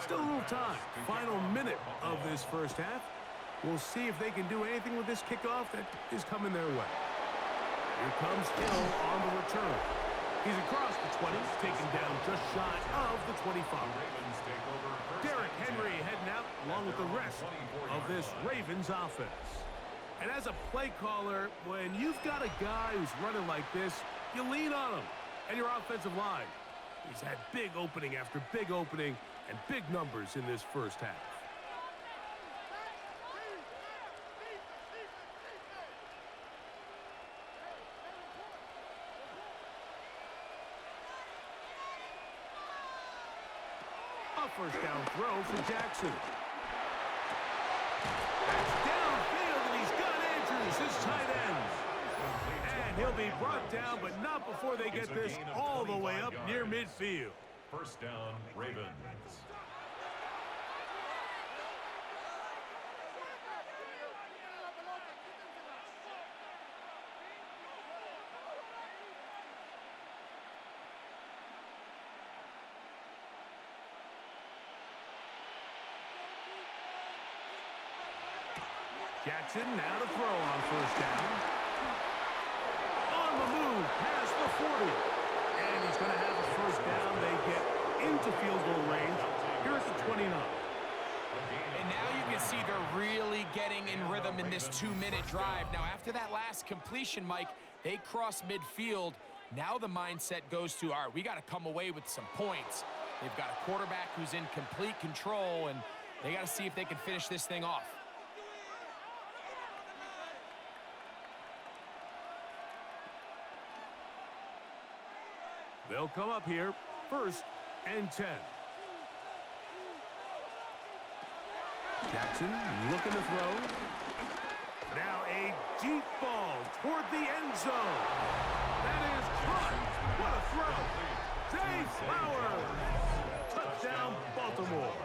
Still a little time. Final minute of this first half. We'll see if they can do anything with this kickoff that is coming their way. Here comes Hill on the return. He's across the 20, taken down just shy of the 25. Derrick Henry heading out along with the rest of this Ravens offense. And as a play caller, when you've got a guy who's running like this, you lean on him and your offensive line. He's had big opening after big opening and big numbers in this first half. A first down throw for Jackson. That's downfield, and he's got Andrews, his tight end. And he'll be brought down, but not before they get this all the way up near midfield. First down, Ravens. Jackson now to throw on first down. On the move, past the 40. And he's going to have a first down. They get into field goal range. Here at the 29. And now you can see they're really getting in rhythm in this 2-minute drive. Now, after that last completion, Mike, they cross midfield. Now the mindset goes to, all right, we got to come away with some points. They've got a quarterback who's in complete control, and they got to see if they can finish this thing off. They'll come up here, 1st and 10. Jackson looking to throw. Now a deep ball toward the end zone. That is caught. What a throw. Zay Flowers. Touchdown, Baltimore.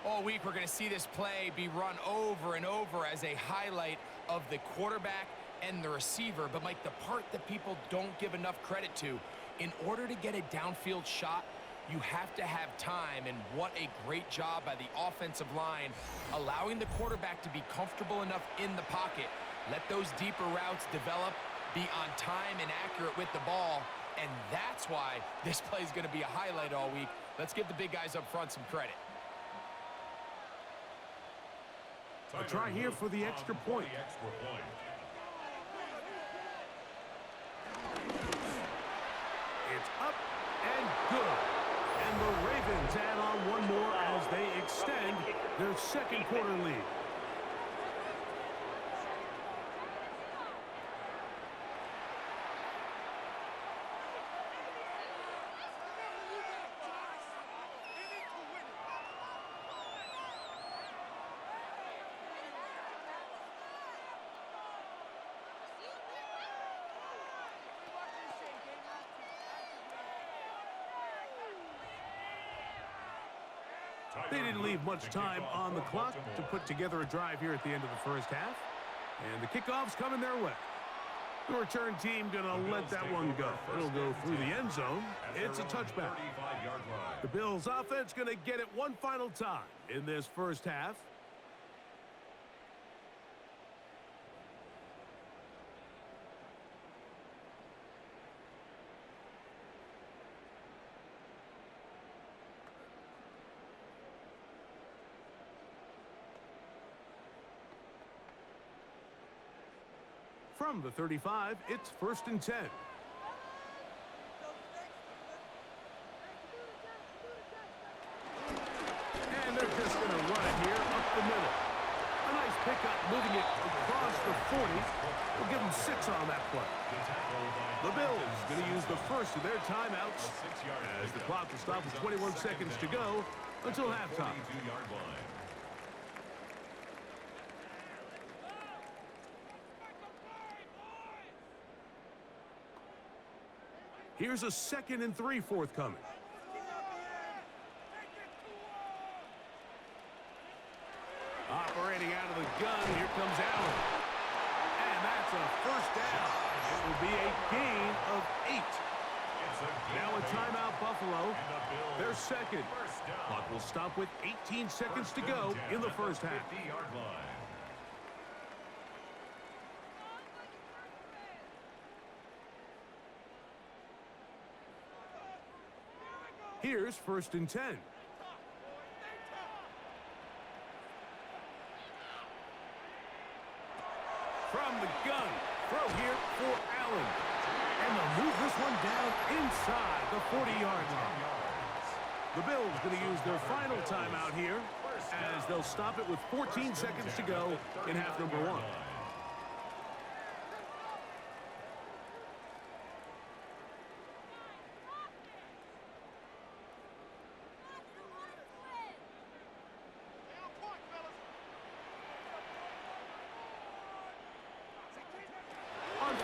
All week, we're going to see this play be run over and over as a highlight of the quarterback and the receiver. But, Mike, the part that people don't give enough credit to, in order to get a downfield shot, you have to have time, and what a great job by the offensive line, allowing the quarterback to be comfortable enough in the pocket, let those deeper routes develop, be on time and accurate with the ball, and that's why this play is going to be a highlight all week. Let's give the big guys up front some credit. A try here for the extra point. It's up and good. And the Ravens add on one more as they extend their second quarter lead. They didn't leave much time on the clock to put together a drive here at the end of the first half. And the kickoff's coming their way. The return team going to let that one go. It'll go through the end zone. It's a touchback. The Bills offense going to get it one final time in this first half. From the 35, it's 1st and 10. And they're just going to run it here up the middle. A nice pickup moving it across the 40. We'll give them 6 on that play. The Bills going to use the first of their timeouts as the clock will stop with 21 seconds to go until halftime. Here's a 2nd and 3 forthcoming. Operating out of the gun, here comes Allen. And that's a first down. It will be a gain of 8. Now a timeout, Buffalo. Their second. Clock will stop with 18 seconds to go in the first half. Here's 1st and 10. From the gun, throw here for Allen. And they'll move this one down inside the 40-yard line. The Bills going to use their final timeout here as they'll stop it with 14 seconds to go in half number 1.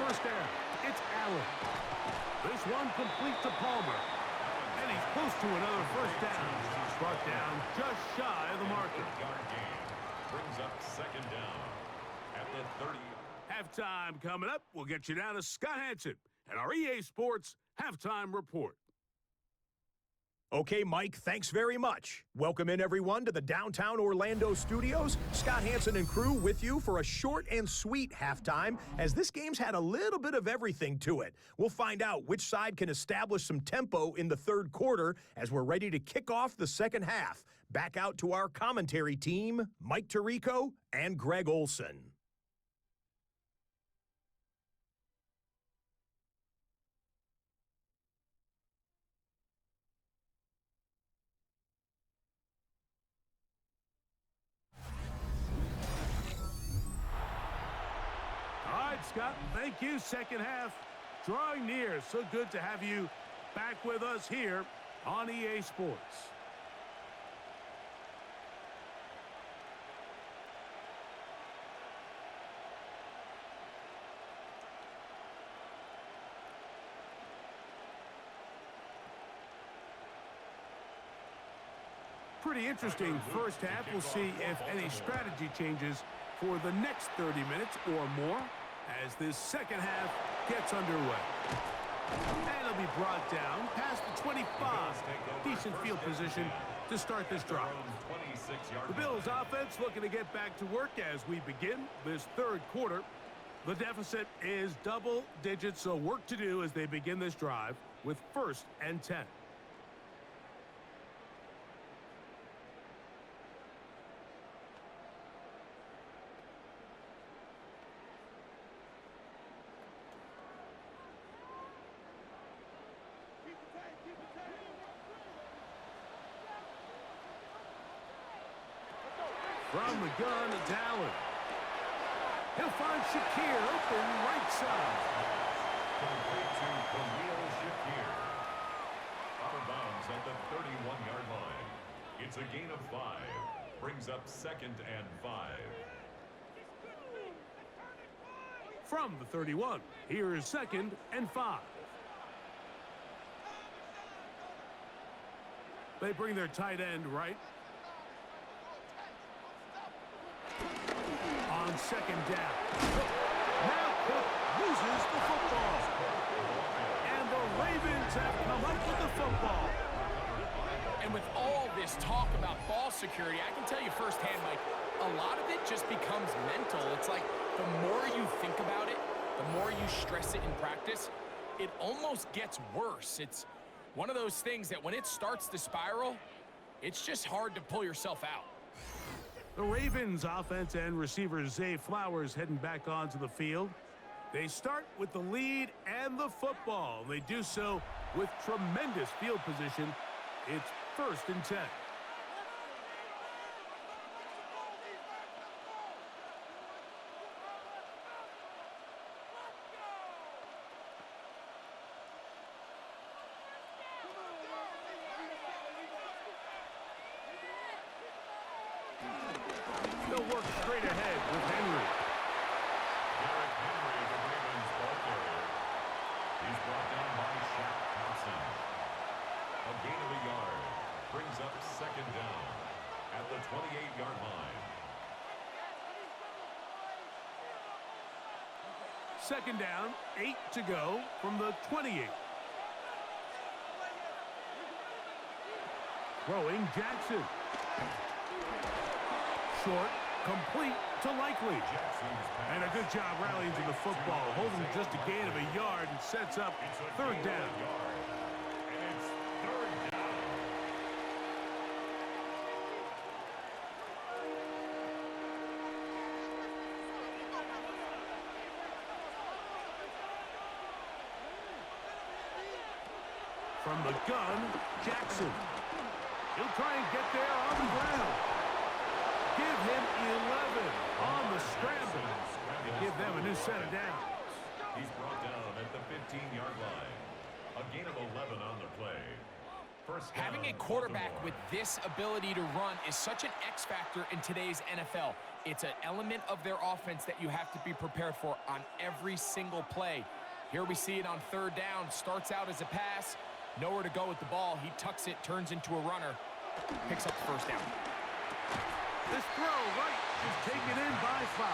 First down, it's Allen. This one complete to Palmer. And he's close to another first down. He's brought down just shy of the marker. Brings up 2nd down at the 30. Halftime coming up. We'll get you down to Scott Hanson and our EA Sports Halftime Report. Okay, Mike, thanks very much. Welcome in, everyone, to the downtown Orlando studios. Scott Hanson and crew with you for a short and sweet halftime, as this game's had a little bit of everything to it. We'll find out which side can establish some tempo in the third quarter as we're ready to kick off the second half. Back out to our commentary team, Mike Tirico and Greg Olson. Scott, thank you. Second half drawing near. So good to have you back with us here on EA Sports. pretty interesting first half. We'll see if any strategy changes for the next 30 minutes or more as this second half gets underway. And it'll be brought down past the 25. Decent field position to start this drive. The Bills offense looking to get back to work as we begin this third quarter. The deficit is double digits, so work to do as they begin this drive with 1st and 10. From the gun, it's Allen. He'll find Shakir open right side. Complete to Khalil Shakir. Out of bounds at the 31-yard line. It's a gain of 5. Brings up 2nd and 5. From the 31, here is 2nd and 5. They bring their tight end right. On 2nd down. Now Cook loses the football. And the Ravens have come up with the football. And with all this talk about ball security, I can tell you firsthand, Mike, a lot of it just becomes mental. It's like the more you think about it, the more you stress it in practice, it almost gets worse. It's one of those things that when it starts to spiral, it's just hard to pull yourself out. The Ravens offense and receiver Zay Flowers heading back onto the field. They start with the lead and the football. They do so with tremendous field position. It's 1st and 10. They'll work straight ahead with Henry. Derrick Henry, the Ravens ball carrier. He's brought down by Shaq Thompson. A gain of a yard. Brings up 2nd down at the 28-yard line. 2nd down, 8 to go from the 28. Throwing Jackson. Short, complete to Likely. And a good job rallying to the football, holding just a gain of a yard and sets up 3rd down. And it's 3rd down. From the gun, Jackson. He'll try and get there on the ground. Give him 11 on the scramble and give them a new set of downs. He's brought down at the 15-yard line. A gain of 11 on the play. First down, Having a quarterback Baltimore. with this ability to run is such an X factor in today's NFL. It's an element of their offense that you have to be prepared for on every single play. Here we see it on 3rd down. Starts out as a pass. Nowhere to go with the ball. He tucks it, turns into a runner. Picks up the 1st down. This throw right is taken in by Fowl.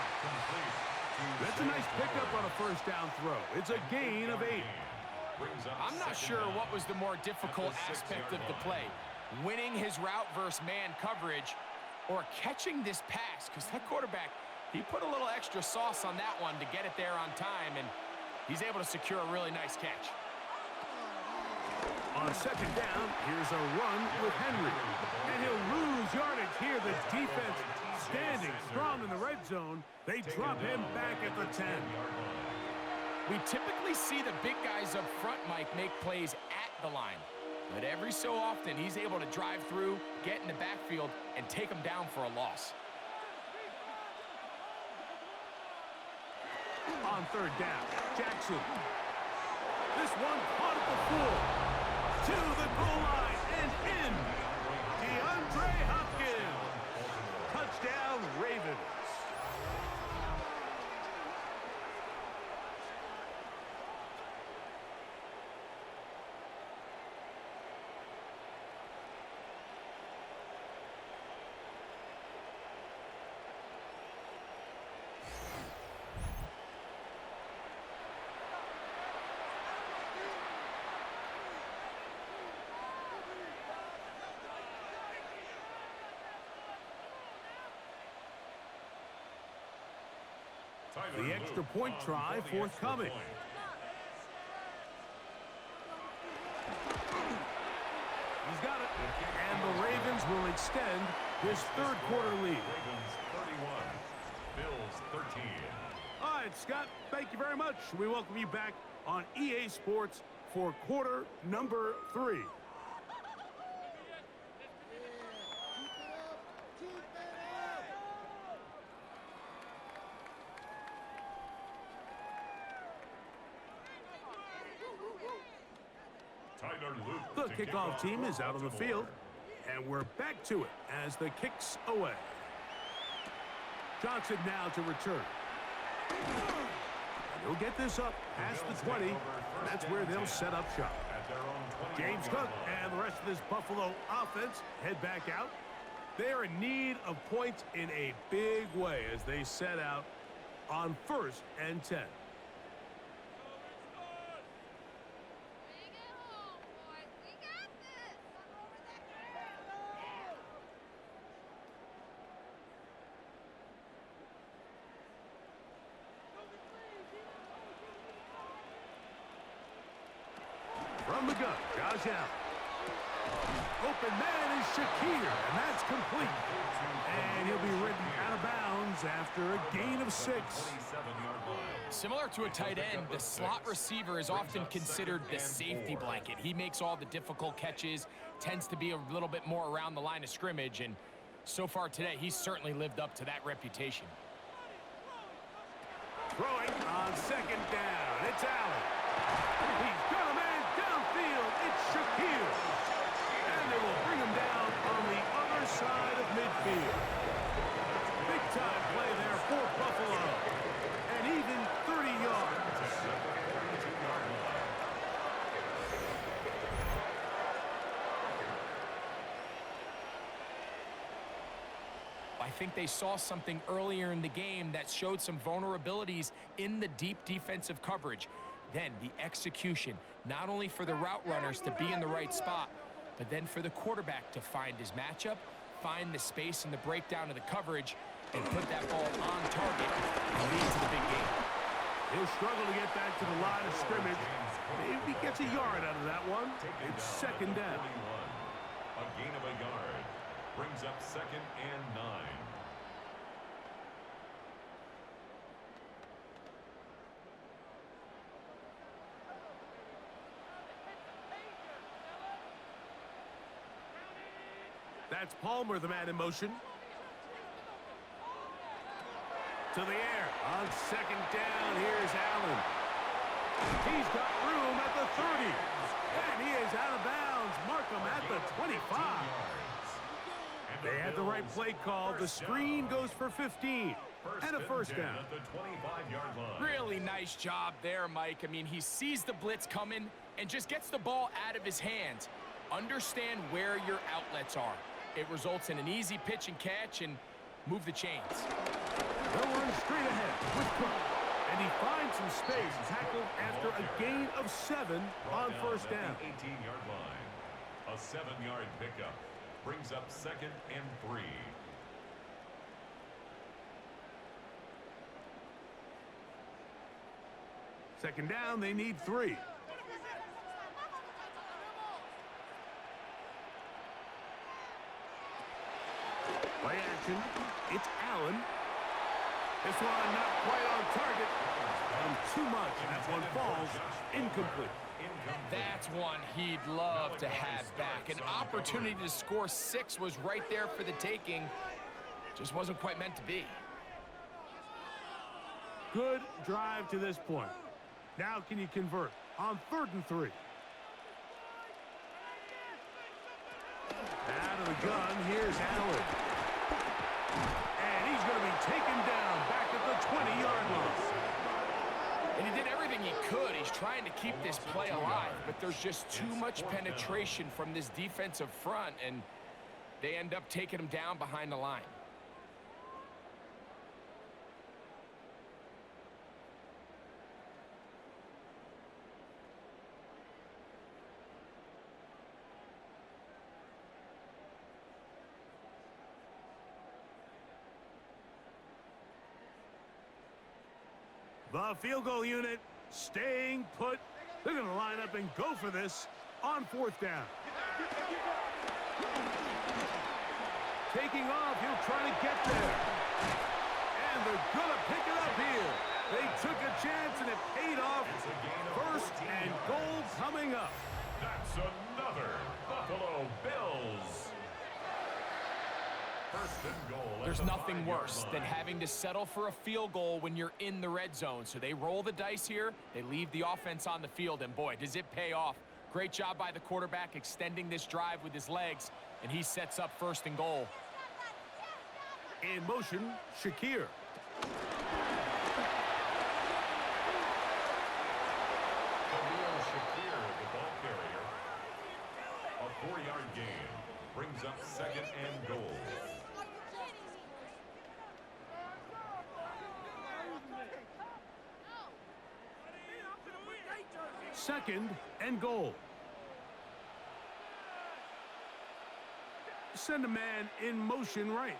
That's a nice pickup on a 1st down throw. It's a gain of 8. I'm not sure what was the more difficult aspect of the play. Winning his route versus man coverage or catching this pass, because that quarterback, he put a little extra sauce on that one to get it there on time, and he's able to secure a really nice catch. On 2nd down, here's a run with Henry. And he'll lose yardage here. The defense standing strong in the red zone. They drop him back at the 10. We typically see the big guys up front, Mike, make plays at the line. But every so often, he's able to drive through, get in the backfield, and take them down for a loss. On 3rd down, Jackson. This one caught at the 4. To the goal line and in. DeAndre Hopkins. Touchdown, Ravens. The extra point try forthcoming. He's got it. And the Ravens will extend this third quarter lead. Ravens 31, Bills 13. All right, Scott, thank you very much. We welcome you back on EA Sports for quarter number 3. The kickoff team is out on the field, and we're back to it as the kick's away. Johnson now to return. And he'll get this up past the 20, and that's where they'll set up shop. James Cook and the rest of this Buffalo offense head back out. They're in need of points in a big way as they set out on 1st and 10. From the gun, Josh Allen. Open man is Shakir, and that's complete. And he'll be ridden out of bounds after a gain of 6. Similar to a tight end, the slot receiver is often considered the safety blanket. He makes all the difficult catches, tends to be a little bit more around the line of scrimmage, and so far today, he's certainly lived up to that reputation. Throwing on 2nd down, it's Allen. He's got a man downfield, it's Shakir. And they will bring him down on the other side of midfield. Big time play there for Buffalo. And even 30 yards. I think they saw something earlier in the game that showed some vulnerabilities in the deep defensive coverage. Then the execution, not only for the route runners to be in the right spot, but then for the quarterback to find his matchup, find the space and the breakdown of the coverage, and put that ball on target and lead to the big game. He'll struggle to get back to the line of scrimmage. Maybe gets a yard out of that one. It's 2nd down. A gain of a yard brings up 2nd and 9. That's Palmer, the man in motion. To the air. On 2nd down, here's Allen. He's got room at the 30. And he is out of bounds. Mark him at the 25. They had the right play call. The screen goes for 15. And a 1st down. At the 25-yard line. Really nice job there, Mike. I mean, he sees the blitz coming and just gets the ball out of his hands. Understand where your outlets are. It results in an easy pitch and catch and move the chains. They'll run straight ahead with Cook. And he finds some space tackled after a gain of 7 on 1st down. 18-yard line. A 7-yard pickup brings up 2nd and 3. Second down, they need 3. Play action. It's Allen. This one not quite on target. And too much. That one falls incomplete. That's one he'd love to have back. An opportunity to score 6 was right there for the taking. Just wasn't quite meant to be. Good drive to this point. Now can you convert on 3rd and 3? Out of the gun, here's Allen. And he's going to be taken down back at the 20-yard line. And he did everything he could. He's trying to keep this play alive, but there's just too much penetration from this defensive front, and they end up taking him down behind the line. The field goal unit staying put. They're going to line up and go for this on 4th down. Taking off, he'll try to get there. And they're going to pick it up here. They took a chance, and it paid off. 1st and goal coming up. That's another Buffalo Bills. 1st and goal. There's nothing worse than having to settle for a field goal when you're in the red zone. So they roll the dice here. They leave the offense on the field, and boy, does it pay off. Great job by the quarterback extending this drive with his legs, and he sets up 1st and goal. In motion, Shakir. Shakir, the ball carrier. A 4-yard gain brings up 2nd and goal. 2nd and goal. Send a man in motion right.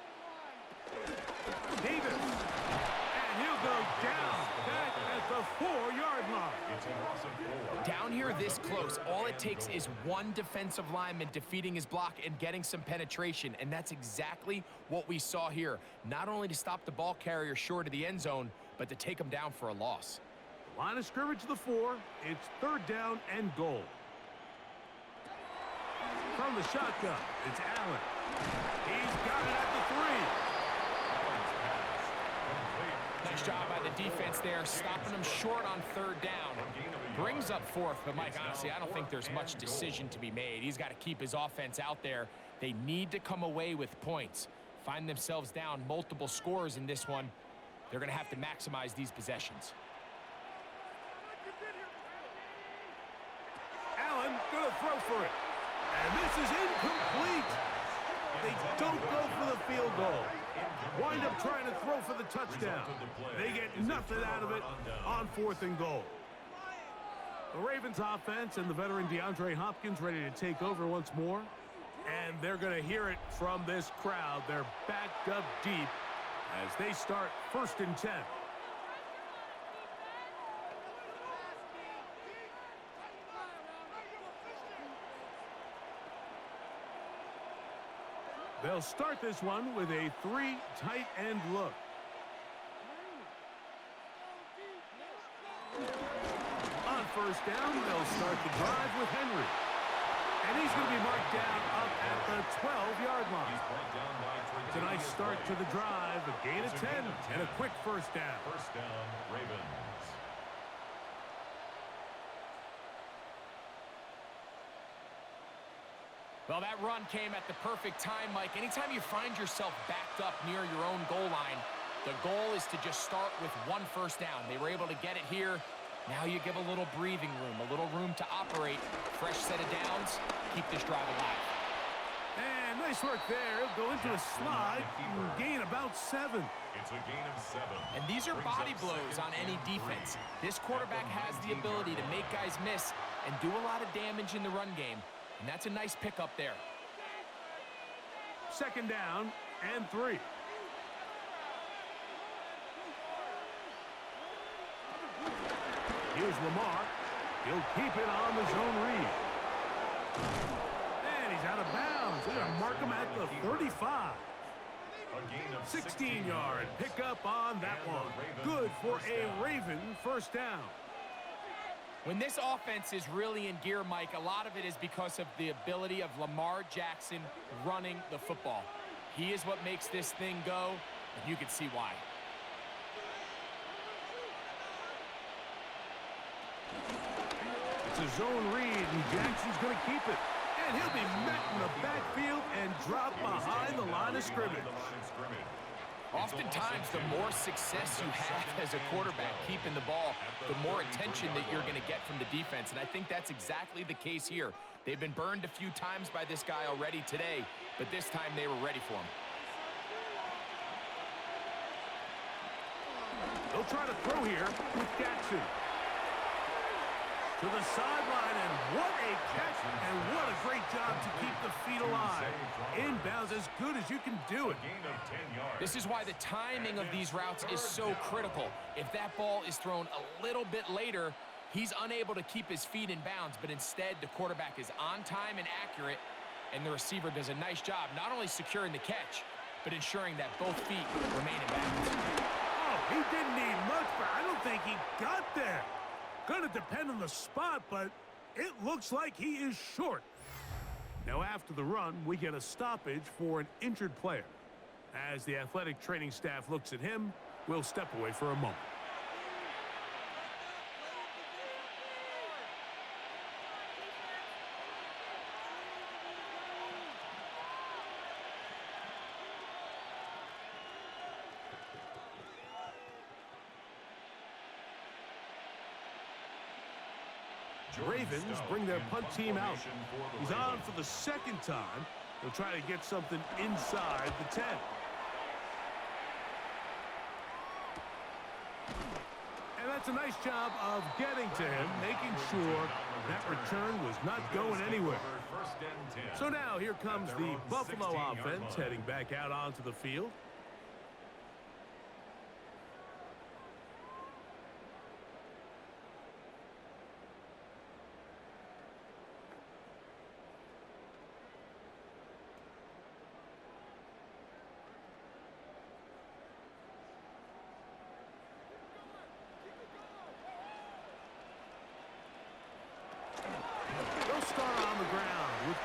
Davis. And he'll go down back at the 4-yard line. It's a loss of 4. Down here this close, all it takes is one defensive lineman defeating his block and getting some penetration, and that's exactly what we saw here. Not only to stop the ball carrier short of the end zone, but to take him down for a loss. Line of scrimmage to the 4. It's 3rd down and goal. From the shotgun, it's Allen. He's got it at the 3. Nice job by the defense there, stopping him short on 3rd down. Brings up 4th, but Mike, honestly, I don't think there's much decision to be made. He's got to keep his offense out there. They need to come away with points. Find themselves down multiple scores in this one. They're going to have to maximize these possessions. Allen going to throw for it. And this is incomplete. They don't go for the field goal. Wind up trying to throw for the touchdown. They get nothing out of it on 4th and goal. The Ravens offense and the veteran DeAndre Hopkins ready to take over once more. And they're going to hear it from this crowd. They're backed up deep as they start 1st and 10. They'll start this one with a 3 tight end look. On 1st down, they'll start the drive with Henry. And he's going to be marked down up at the 12-yard line. It's a nice start to the drive, a gain of 10, and a quick 1st down. 1st down, Ravens. Well, that run came at the perfect time, Mike. Anytime you find yourself backed up near your own goal line, the goal is to just start with 1 1st down. They were able to get it here. Now you give a little breathing room, a little room to operate. Fresh set of downs. Keep this drive alive. And nice work there. He'll go into a slide and gain about 7. It's a gain of 7. And these are body blows on any defense. This quarterback has the ability to make guys miss and do a lot of damage in the run game. And that's a nice pickup there. 2nd down and 3. Here's Lamar. He'll keep it on the zone read. And he's out of bounds. They're going to mark him at the 35. 16-yard pickup on that one. Good for a Raven 1st down. When this offense is really in gear, Mike, a lot of it is because of the ability of Lamar Jackson running the football. He is what makes this thing go, and you can see why. It's a zone read, and Jackson's going to keep it. And he'll be met in the backfield and drop behind the line of scrimmage. Oftentimes, the more success you have as a quarterback keeping the ball, the more attention that you're going to get from the defense. And I think that's exactly the case here. They've been burned a few times by this guy already today, but this time they were ready for him. They'll try to throw here with Jackson. To the sideline, and what a catch, and what a great job to keep the feet alive. Inbounds is good as you can do it. A gain of 10 yards. This is why the timing of these routes is so critical. If that ball is thrown a little bit later, he's unable to keep his feet in bounds, but instead the quarterback is on time and accurate, and the receiver does a nice job not only securing the catch, but ensuring that both feet remain in bounds. Oh, he didn't need much, but I don't think he got there. Gonna depend on the spot, but it looks like he is short. Now, after the run, we get a stoppage for an injured player. As the athletic training staff looks at him, we'll step away for a moment. Ravens bring their punt team out. He's on for the second time. He'll try to get something inside the 10. And that's a nice job of getting to him, making sure that return was not going anywhere. So now here comes the Buffalo offense heading back out onto the field.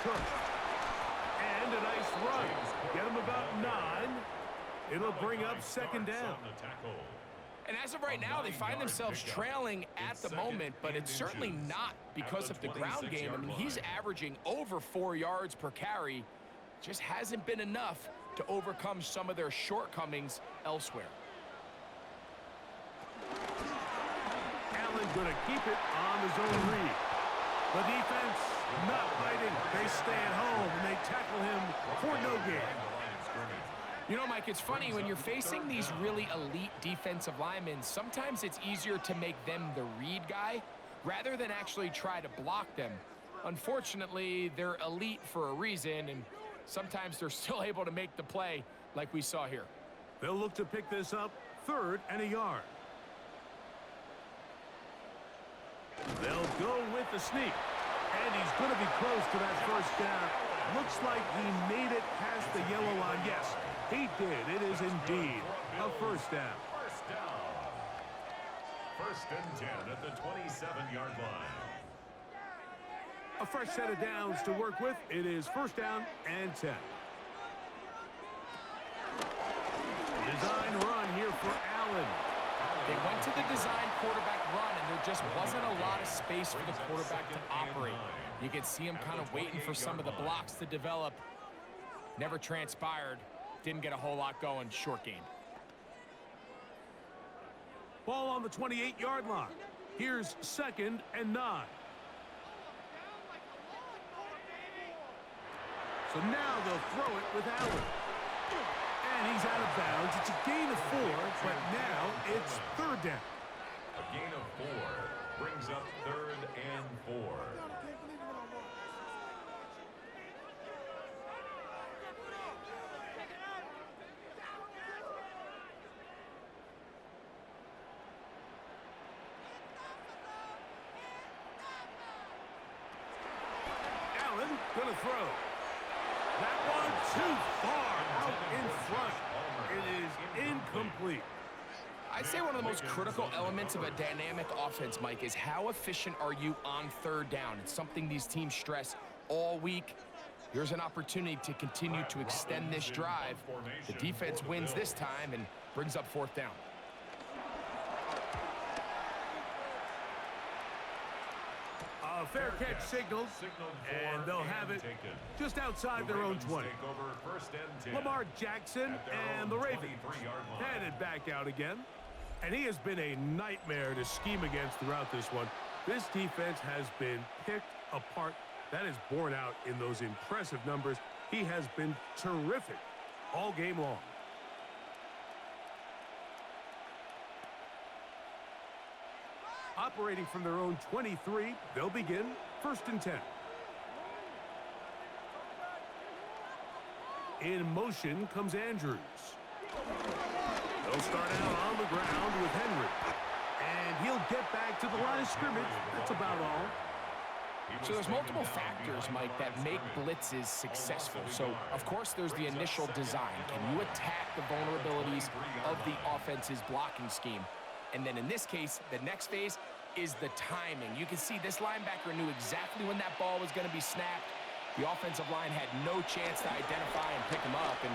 Cook. And a nice run. Get him about 9. It'll bring up second down. And as of right now, they find themselves trailing at the moment, but it's certainly not because of the ground game. I mean, he's averaging over 4 yards per carry. Just hasn't been enough to overcome some of their shortcomings elsewhere. Allen gonna keep it on his own read. The defense not biting. They stay at home, and they tackle him for no gain. You know, Mike, it's funny, when you're facing these really elite defensive linemen, sometimes it's easier to make them the read guy rather than actually try to block them. Unfortunately, they're elite for a reason, and sometimes they're still able to make the play like we saw here. They'll look to pick this up 3rd and a yard. They'll go with the sneak. And he's going to be close to that first down. Looks like he made it past the yellow line. Yes, he did. It is indeed a first down. First down. 1st and 10 at the 27-yard line. A fresh set of downs to work with. It is 1st down and 10. Design run here for Allen. They went to the design quarterback run, and there just wasn't a lot of space for the quarterback to operate. You can see him kind of waiting for some of the blocks to develop. Never transpired. Didn't get a whole lot going. Short game. Ball on the 28-yard line. Here's 2nd and 9. So now they'll throw it with Allen. And he's out of bounds. It's a gain of 4, but now it's 3rd down. A gain of 4 brings up 3rd and 4. Allen gonna throw. That one too far out in front. It is incomplete. I'd say one of the most critical elements of a dynamic offense, Mike, is how efficient are you on 3rd down. It's something these teams stress all week. Here's an opportunity to continue to extend this drive. The defense wins this time and brings up 4th down. A fair catch signaled, and they'll have it just outside their own 20. Lamar Jackson and the Ravens headed back out again. And he has been a nightmare to scheme against throughout this one. This defense has been picked apart. That is borne out in those impressive numbers. He has been terrific all game long. Operating from their own 23, they'll begin 1st and 10. In motion comes Andrews. They'll start out on the ground with Henry. And he'll get back to the line of scrimmage. That's about all. So there's multiple factors, Mike, that make blitzes successful. So, of course, there's the initial design. Can you attack the vulnerabilities of the offense's blocking scheme? And then in this case, the next phase is the timing. You can see this linebacker knew exactly when that ball was going to be snapped. The offensive line had no chance to identify and pick him up, and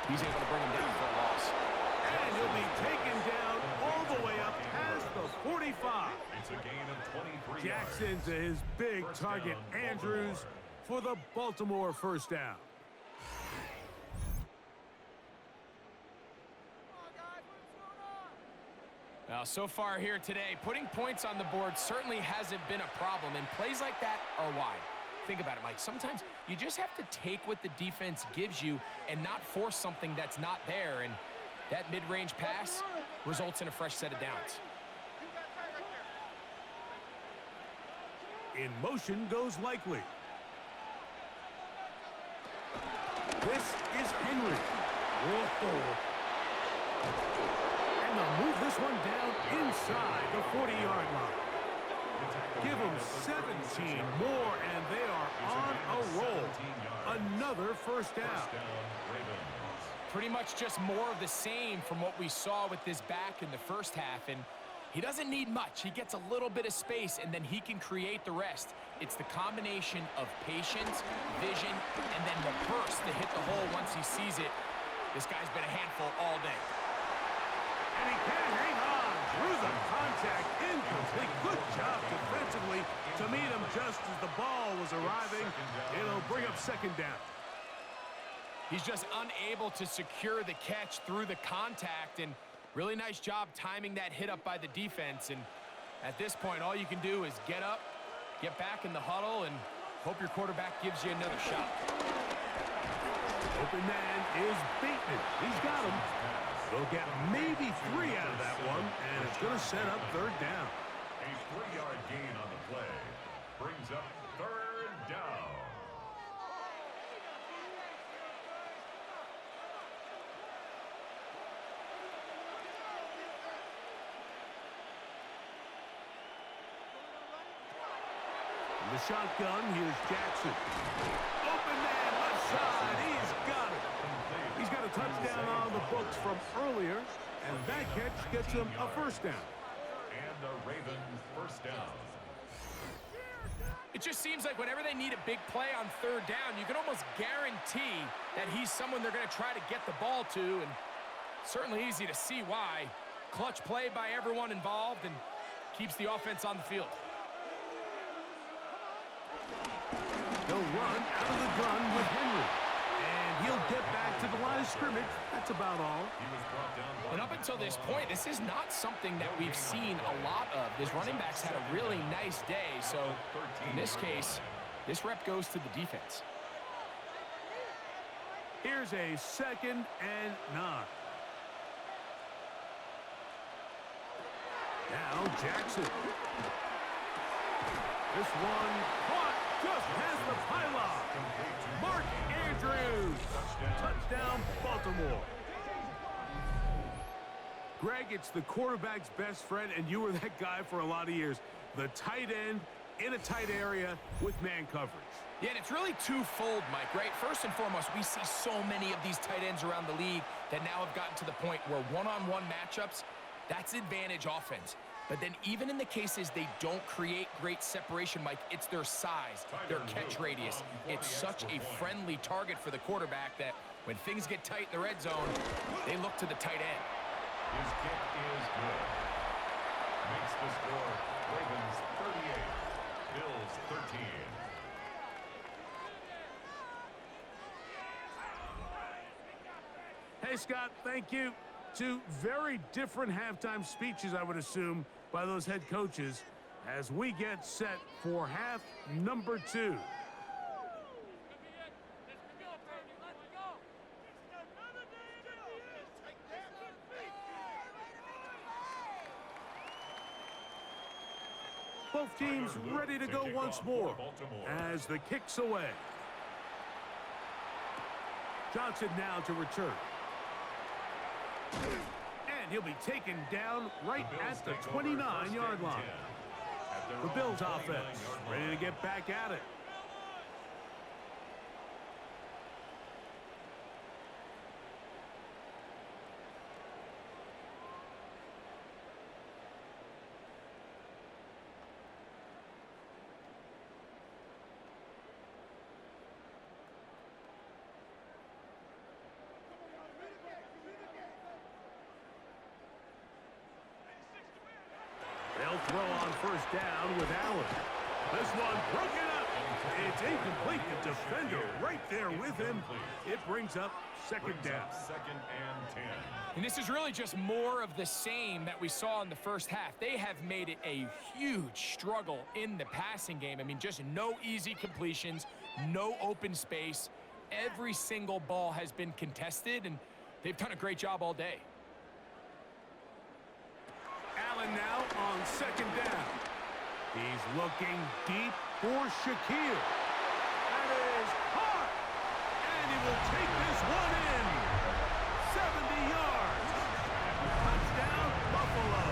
he's able to bring him down for a loss. And he'll be taken down all the way up past the 45. It's a gain of 23 Jackson yards. to his big target, Andrews, for the Baltimore first down. Now, so far here today, putting points on the board certainly hasn't been a problem, and plays like that are why. Think about it, Mike. Sometimes you just have to take what the defense gives you and not force something that's not there, and that mid-range pass results in a fresh set of downs. In motion goes Likely. This is Henry. Whoa. And they'll move this one down inside the 40-yard line. Give them 17 more, and they are on a roll. Another first down. Pretty much just more of the same from what we saw with this back in the first half, and he doesn't need much. He gets a little bit of space, and then he can create the rest. It's the combination of patience, vision, and then the burst to hit the hole once he sees it. This guy's been a handful all day. And he can hang on through the contact. Incomplete. Good job defensively to meet him just as the ball was arriving. It'll bring up second down. He's just unable to secure the catch through the contact, and really nice job timing that hit up by the defense. And at this point, all you can do is get up, get back in the huddle, and hope your quarterback gives you another shot. Open man is Bateman. He's got him. They'll get maybe 3 out of that one, and it's going to set up third down. A 3-yard gain on the play brings up third down. In the shotgun, here's Jackson. Open man, left side. He's got it. He's got a touchdown on the books from earlier, and that catch gets him a first down. And the Ravens first down. It just seems like whenever they need a big play on third down, you can almost guarantee that he's someone they're going to try to get the ball to, and certainly easy to see why. Clutch play by everyone involved and keeps the offense on the field. They'll run out of the gun with Henry. And he'll get back to the line of scrimmage. That's about all. He was brought down by And up until this point, this is not something that we've seen a lot of. His running backs had a really nice day, so in this case, this rep goes to the defense. Here's a 2nd and 9. Now Jackson. This one caught just past the pylon. Mark Andrews. Touchdown, Baltimore. Greg, it's the quarterback's best friend, and you were that guy for a lot of years. The tight end in a tight area with man coverage. Yeah, and it's really twofold, Mike, right? First and foremost, we see so many of these tight ends around the league that now have gotten to the point where one-on-one matchups, that's advantage offense. But then even in the cases they don't create great separation, Mike, it's their size, their catch radius. It's such a friendly target for the quarterback that when things get tight in the red zone, they look to the tight end. his kick is good. Makes the score Ravens 38, Bills 13. Hey, Scott, thank you. Two very different halftime speeches, I would assume, by those head coaches as we get set for half number 2. Both teams ready to go once more as the kick's away. Johnson now to return. And he'll be taken down right at the 29-yard line. The Bills offense ready to get back at it. They'll throw on first down with Allen. This one broken up. It's incomplete. The defender right there with him. It brings up second down. Second and 10. And this is really just more of the same that we saw in the first half. They have made it a huge struggle in the passing game. I mean, just no easy completions, no open space. Every single ball has been contested, and they've done a great job all day. Allen now on second down. He's looking deep for Shaquille. That is caught. And he will take this one in. 70 yards. Touchdown, Buffalo.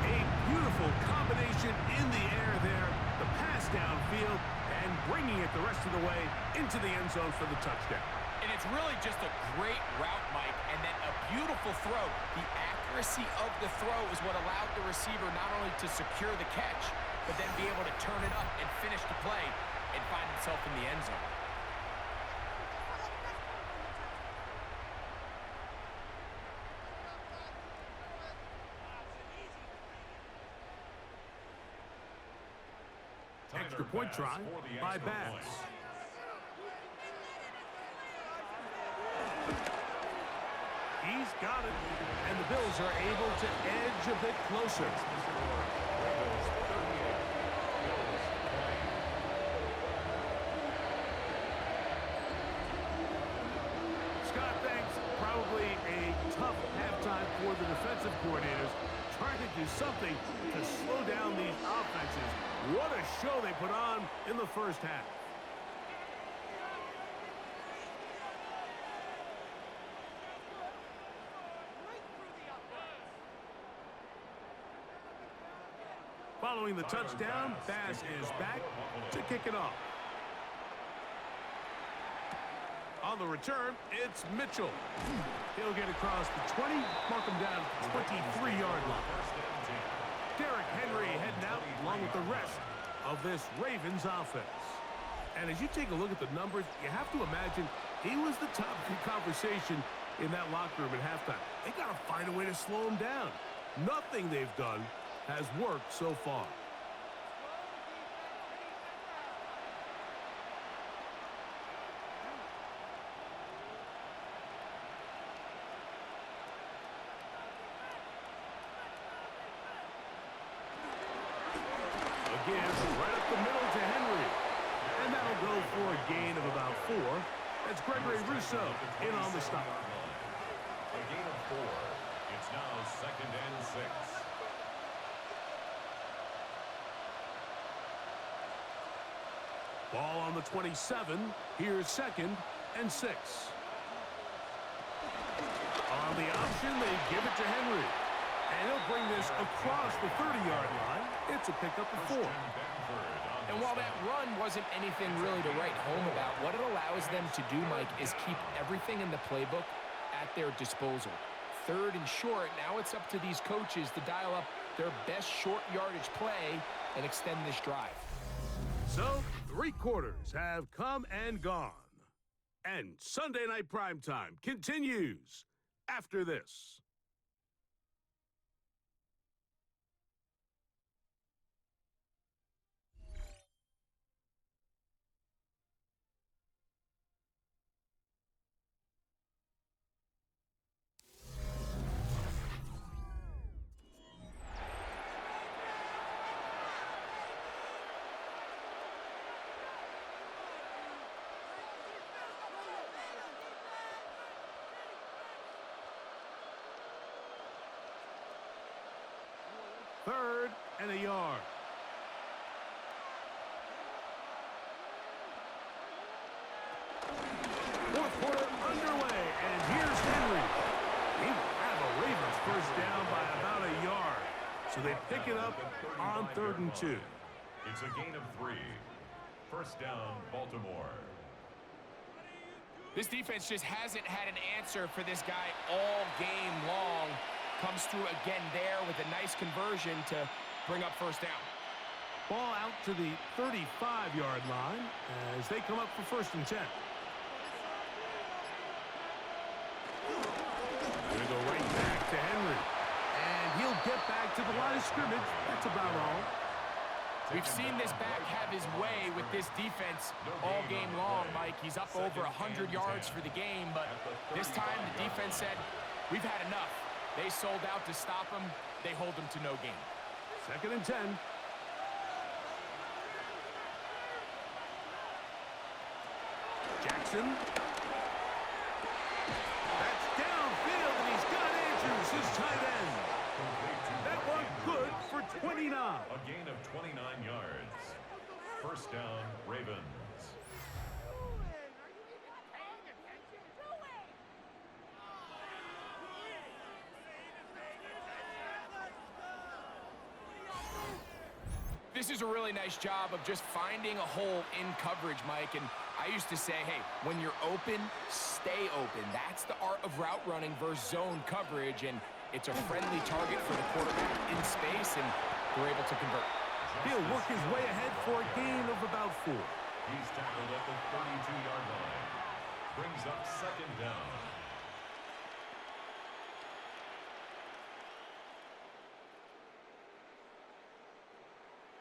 A beautiful combination in the air there. The pass downfield and bringing it the rest of the way into the end zone for the touchdown. And it's really just a great route, Mike, and then a beautiful throw. The accuracy of the throw is what allowed the receiver not only to secure the catch, but then be able to turn it up and finish the play and find himself in the end zone. Extra point try by Bass. He's got it, and the Bills are able to edge a bit closer. Scott thinks probably a tough halftime for the defensive coordinators, trying to do something to slow down these offenses. What a show they put on in the first half. Following the touchdown, Bass is back to kick it off. On the return, it's Mitchell. He'll get across the 20, mark him down at the 23-yard line. Derrick Henry heading out along with the rest of this Ravens offense. And as you take a look at the numbers, you have to imagine he was the top of the conversation in that locker room at halftime. They got to find a way to slow him down. Nothing they've done has worked so far. Again, right up the middle to Henry. And that'll go for a gain of about 4. That's Gregory Rousseau in on the stop. A gain of 4. It's now second and 6. Ball on the 27. Here's second and 6. On the option, they give it to Henry. And he'll bring this across the 30-yard line. It's a pickup of 4. And while that run wasn't anything really to write home about, what it allows them to do, Mike, is keep everything in the playbook at their disposal. Third and short, now it's up to these coaches to dial up their best short yardage play and extend this drive. So, 3 quarters have come and gone. And Sunday Night Primetime continues after this. Third and a yard. And here's Henry. He will have a Ravens first down by about a yard. So they pick it up on 3rd and 2. It's a gain of 3. First down, Baltimore. This defense just hasn't had an answer for this guy all game long. Comes through again there with a nice conversion to bring up first down. Ball out to the 35-yard line as they come up for 1st and 10. Going to go right back to Henry. And he'll get back to the line of scrimmage. That's about all. We've seen this back have his way with this defense all game long, Mike. He's up over 100 yards for the game, but this time the defense said, we've had enough. They sold out to stop him. They hold him to no gain. 2nd and 10. Jackson. That's downfield, and he's got Andrews, his tight end. That one good for 29. A gain of 29 yards. First down, Ravens. This is a really nice job of just finding a hole in coverage, Mike. And I used to say, hey, when you're open, stay open. That's the art of route running versus zone coverage. And it's a friendly target for the quarterback in space, and they're able to convert. He'll work his way ahead for a gain of about 4. He's tackled at the 32-yard line. Brings up 2nd down.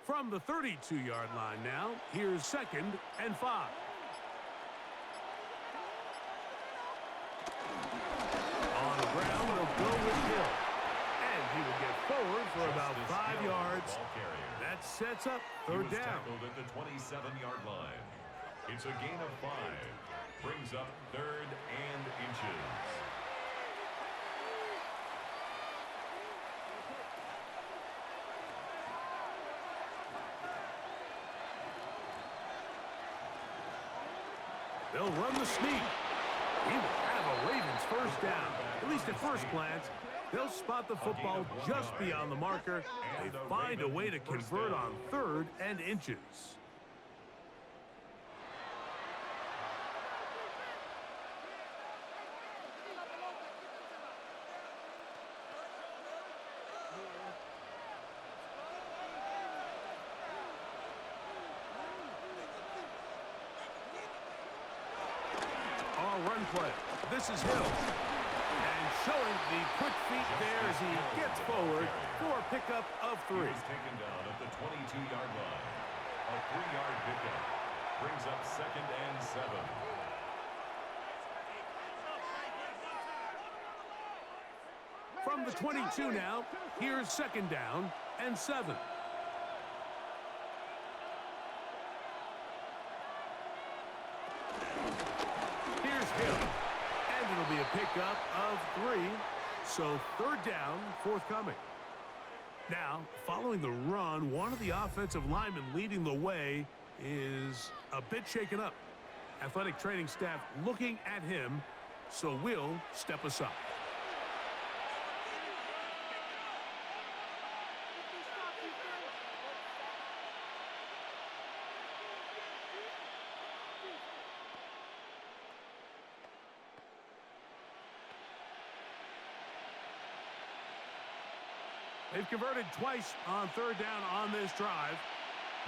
From the 32-yard line now, here's 2nd and 5. On the ground, they'll go with Hill. And he will get forward for about 5 yards. That sets up 3rd down. Tackled at the 27-yard line. It's a gain of 5. Brings up 3rd and inches. They'll run the sneak. He will have a Ravens first down. At least at first glance, they'll spot the football just beyond the marker. They find a way to convert on 3rd and inches. Run play. This is Hill. And showing the quick feet there as he gets forward for a pickup of 3. He's taken down at the 22-yard line. A 3-yard pickup. Brings up 2nd and 7. From the 22 now, here's 2nd down and 7. Hill. And it'll be a pickup of 3. So 3rd down, forthcoming. Now, following the run, one of the offensive linemen leading the way is a bit shaken up. Athletic training staff looking at him, so we'll step aside. They've converted twice on 3rd down on this drive.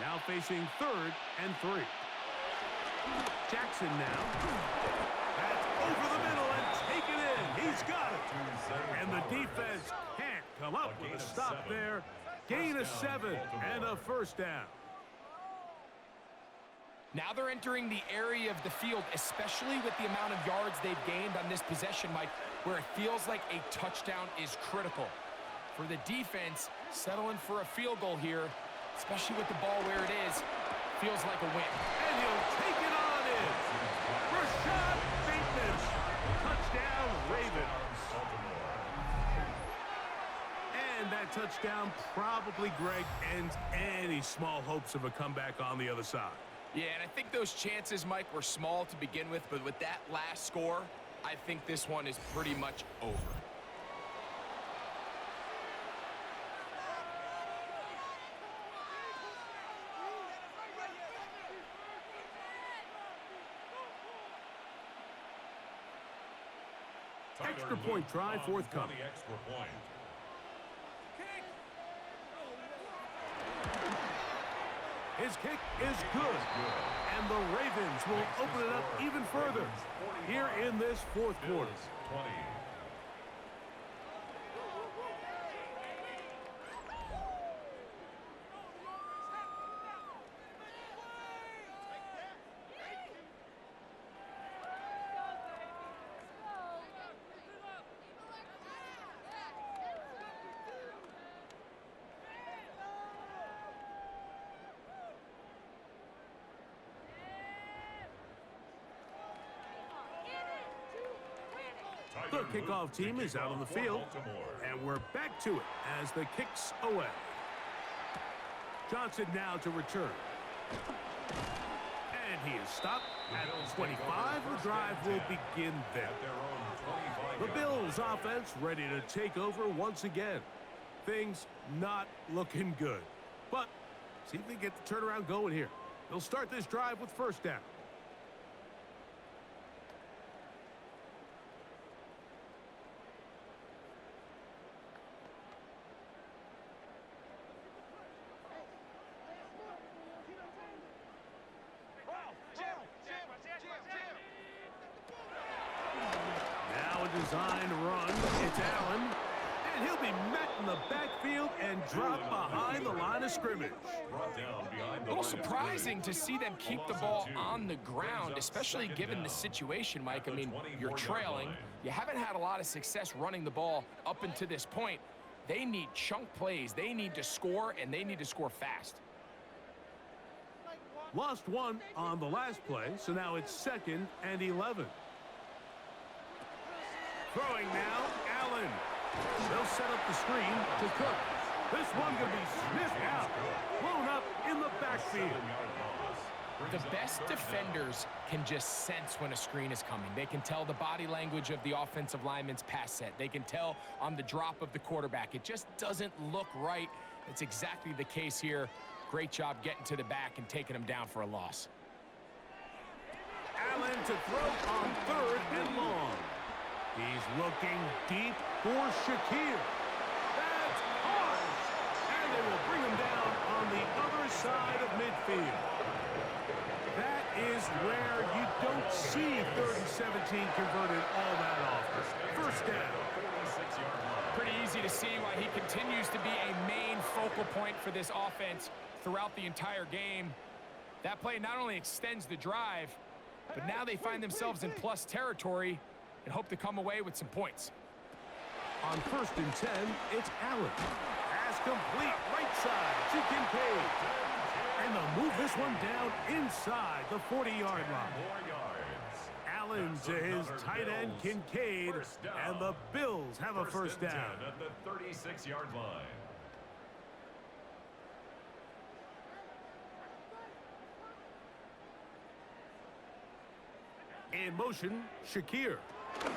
Now facing 3rd and 3. Jackson now. That's over the middle and taken in. He's got it. And the defense can't come up with a stop there. Gain of 7 and a first down. Now they're entering the area of the field, especially with the amount of yards they've gained on this possession, Mike, where it feels like a touchdown is critical. For the defense, settling for a field goal here, especially with the ball where it is, feels like a win. And he'll take it on in. Rashad Bateman. Touchdown, Ravens. And that touchdown probably, Greg, ends any small hopes of a comeback on the other side. Yeah, and I think those chances, Mike, were small to begin with, but with that last score, I think this one is pretty much over. Extra point try forthcoming. Extra point. His kick is good. And the Ravens will open it up even further here in this fourth quarter. 20. The kickoff team is out on the field, and we're back to it as the kick's away. Johnson now to return. And he is stopped at the 25. The drive will begin there. The Bills offense ready to take over once again. Things not looking good. But see if they get the turnaround going here. They'll start this drive with first down. Design run. It's Allen. And he'll be met in the backfield and dropped behind the line of scrimmage. A little surprising to see them keep the ball on the ground, especially given the situation, Mike. I mean, you're trailing. You haven't had a lot of success running the ball up until this point. They need chunk plays. They need to score, and they need to score fast. Lost one on the last play, so now it's 2nd and 11. Throwing now, Allen. They'll set up the screen to Cook. This one going to be sniffed out. Blown up in the backfield. The best defenders can just sense when a screen is coming. They can tell the body language of the offensive lineman's pass set. They can tell on the drop of the quarterback. It just doesn't look right. It's exactly the case here. Great job getting to the back and taking him down for a loss. Allen to throw on 3rd and long. He's looking deep for Shakir. That's hard. And they will bring him down on the other side of midfield. That is where you don't see 3rd and 17 converted all that often. First down. Pretty easy to see why he continues to be a main focal point for this offense throughout the entire game. That play not only extends the drive, but now they find themselves in plus territory and hope to come away with some points. On 1st and 10, it's Allen. Pass complete, right side to Kincaid. And they'll move this one down inside the 40-yard line. Allen to his tight end, Kincaid, and the Bills have a first down. At the 36-yard line. In motion, Shakir. And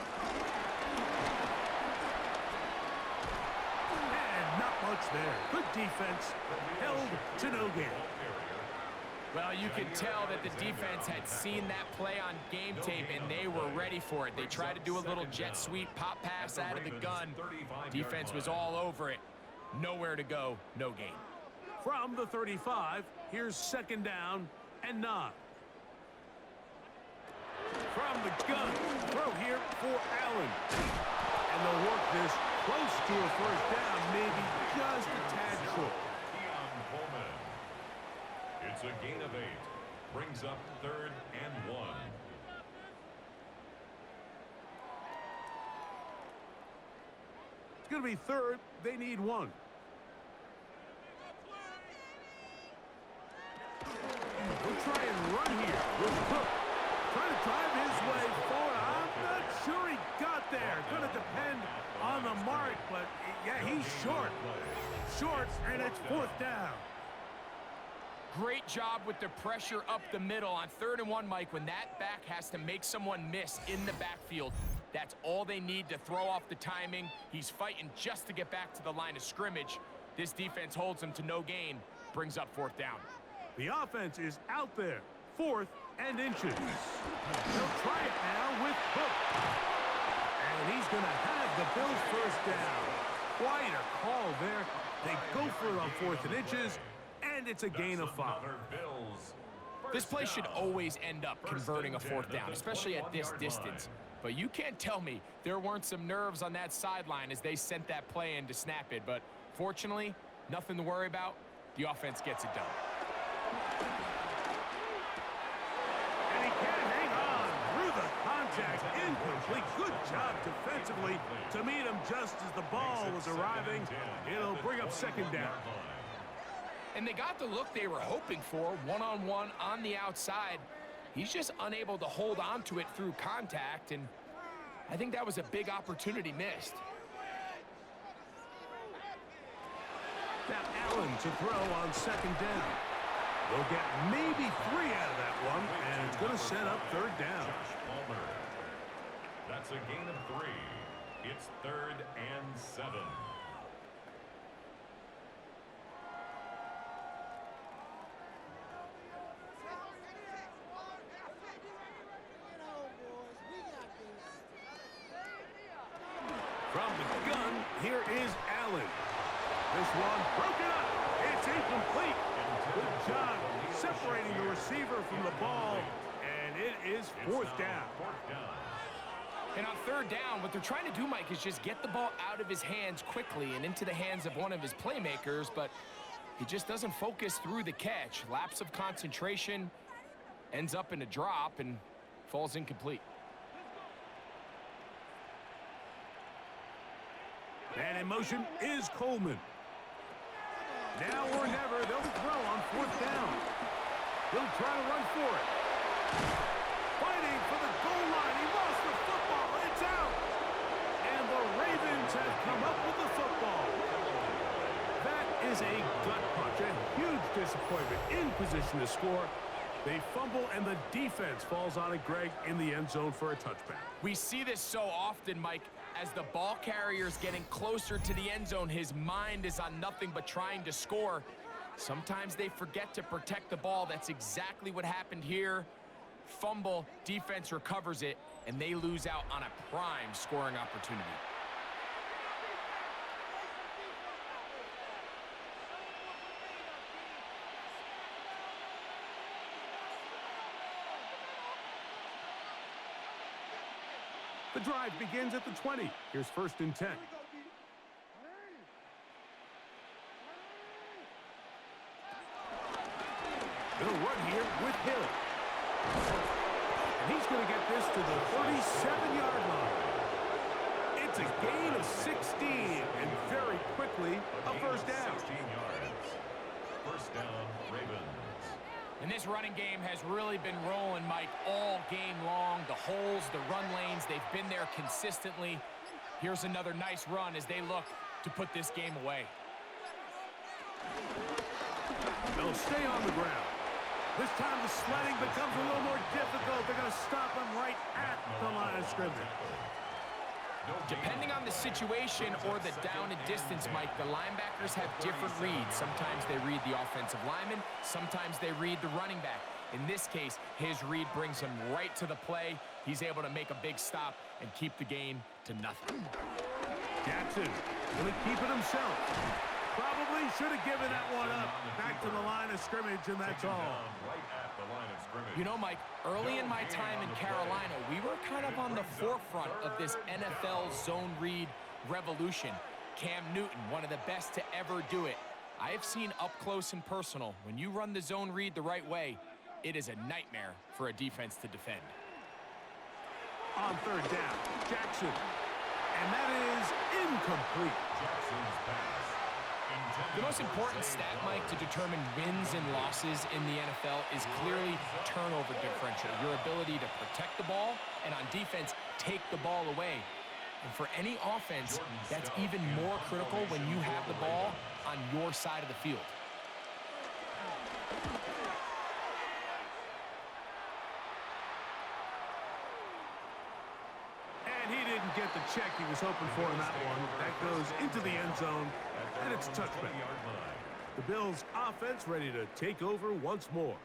not much there. Good defense. Held to no gain. Well, you could tell that the defense had seen that play on game tape, and they were ready for it. They tried to do a little jet sweep pop pass out of the gun. Defense was all over it. Nowhere to go, no gain. From the 35, here's 2nd down and 9. From the gun, throw here for Allen. And they'll work this close to a first down, maybe just a tad short. It's a gain of 8. Brings up 3rd and 1. It's going to be 3rd. They need 1. We'll try and run here with Cook. Trying to drive his way forward. I'm not sure he got there. Going to depend on the mark, but yeah, he's short. Short, and it's 4th down. Great job with the pressure up the middle on 3rd and 1, Mike, when that back has to make someone miss in the backfield. That's all they need to throw off the timing. He's fighting just to get back to the line of scrimmage. This defense holds him to no gain, brings up 4th down. The offense is out there, 4th and inches. They'll try it now with Cook. And he's going to have the Bills' 1st down. Quite a call there. They go for it on 4th and inches, and it's a gain of 5. This play should always end up converting a 4th down, especially at this distance. But you can't tell me there weren't some nerves on that sideline as they sent that play in to snap it. But fortunately, nothing to worry about. The offense gets it done. And he can't hang on through the contact. Incomplete. Good job defensively to meet him just as the ball was arriving. It'll bring up 2nd down. And they got the look they were hoping for, one-on-one on the outside. He's just unable to hold on to it through contact, and I think that was a big opportunity missed. Now Allen to throw on 2nd down. They'll get maybe 3 out of that one, and it's going to set up 3rd down. That's a gain of 3. It's 3rd and 7. From the gun, here is Allen. This one broken up. It's incomplete. Good job separating the receiver from the ball, and it is 4th down. And on 3rd down, what they're trying to do, Mike, is just get the ball out of his hands quickly and into the hands of one of his playmakers, but he just doesn't focus through the catch. Lapse of concentration, ends up in a drop, and falls incomplete. And in motion is Coleman. Now or never, they'll throw on 4th down. He'll try to run for it. Fighting for the goal line. He lost the football. It's out. And the Ravens have come up with the football. That is a gut punch. A huge disappointment in position to score. They fumble, and the defense falls on it, Greg, in the end zone for a touchback. We see this so often, Mike. As the ball carrier's getting closer to the end zone, his mind is on nothing but trying to score. Sometimes they forget to protect the ball. That's exactly what happened here. Fumble, defense recovers it, and they lose out on a prime scoring opportunity. The drive begins at the 20. Here's 1st and 10. They'll run here with Hill. And he's going to get this to the 37-yard line. It's a gain of 16, and very quickly, a 1st down. 16 yards. 1st down, Ravens. And this running game has really been rolling, Mike, all game long. The holes, the run lanes, they've been there consistently. Here's another nice run as they look to put this game away. They'll stay on the ground. This time the sledding becomes a little more difficult. They're going to stop him right at the line of scrimmage. Depending on the situation or the down and distance, Mike, the linebackers have different reads. Sometimes they read the offensive lineman. Sometimes they read the running back. In this case, his read brings him right to the play. He's able to make a big stop and keep the gain to nothing. Jackson going to keep it himself. Probably should have given that one up. Back to the line of scrimmage, and that's all. You know, Mike, early in my time in Carolina, we were kind of on the forefront of this NFL zone read revolution. Cam Newton, one of the best to ever do it. I have seen up close and personal, when you run the zone read the right way, it is a nightmare for a defense to defend. On 3rd down, Jackson. And that is incomplete. Jackson's pass. The most important stat, Mike, to determine wins and losses in the NFL is clearly turnover differential, your ability to protect the ball, and on defense, take the ball away. And for any offense, that's even more critical when you have the ball on your side of the field. And he didn't get the check he was hoping for in that one. That goes into the end zone, and it's a touchback. The Bills' offense ready to take over once more.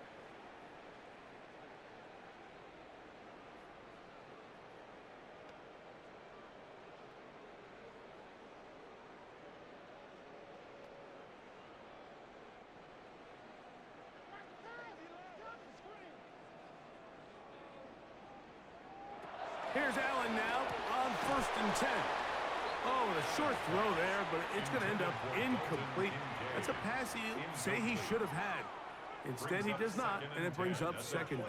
Here's Allen now on 1st and 10. Oh, and a short throw there, but it's going to end up incomplete. That's a pass you say he should have had. Instead, he does not, and it brings up 2nd down.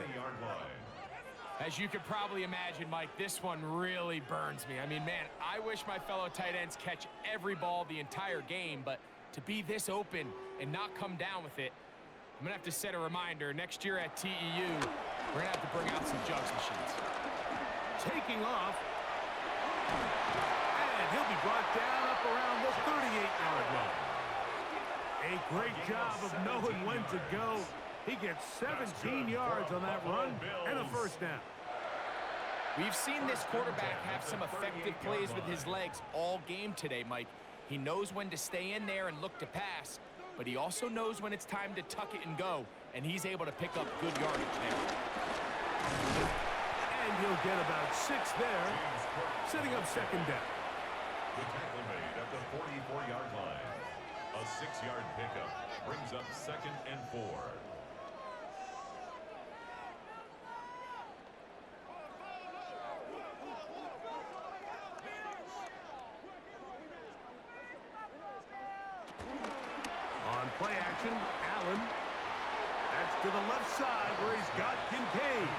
As you could probably imagine, Mike, this one really burns me. I mean, man, I wish my fellow tight ends catch every ball the entire game, but to be this open and not come down with it, I'm going to have to set a reminder. Next year at TEU, we're going to have to bring out some jugs machines. Taking off, and he'll be brought down up around the 38-yard line. A great job of knowing when to go. He gets 17 yards on that run and a 1st down. We've seen this quarterback have some effective plays with his legs all game today, Mike. He knows when to stay in there and look to pass, but he also knows when it's time to tuck it and go, and he's able to pick up good yardage there. And he'll get about 6 there, setting up 2nd down. The tackle made at the 44-yard line. A 6-yard pickup brings up 2nd and 4. On play action, Allen. That's to the left side where he's got Kincaid.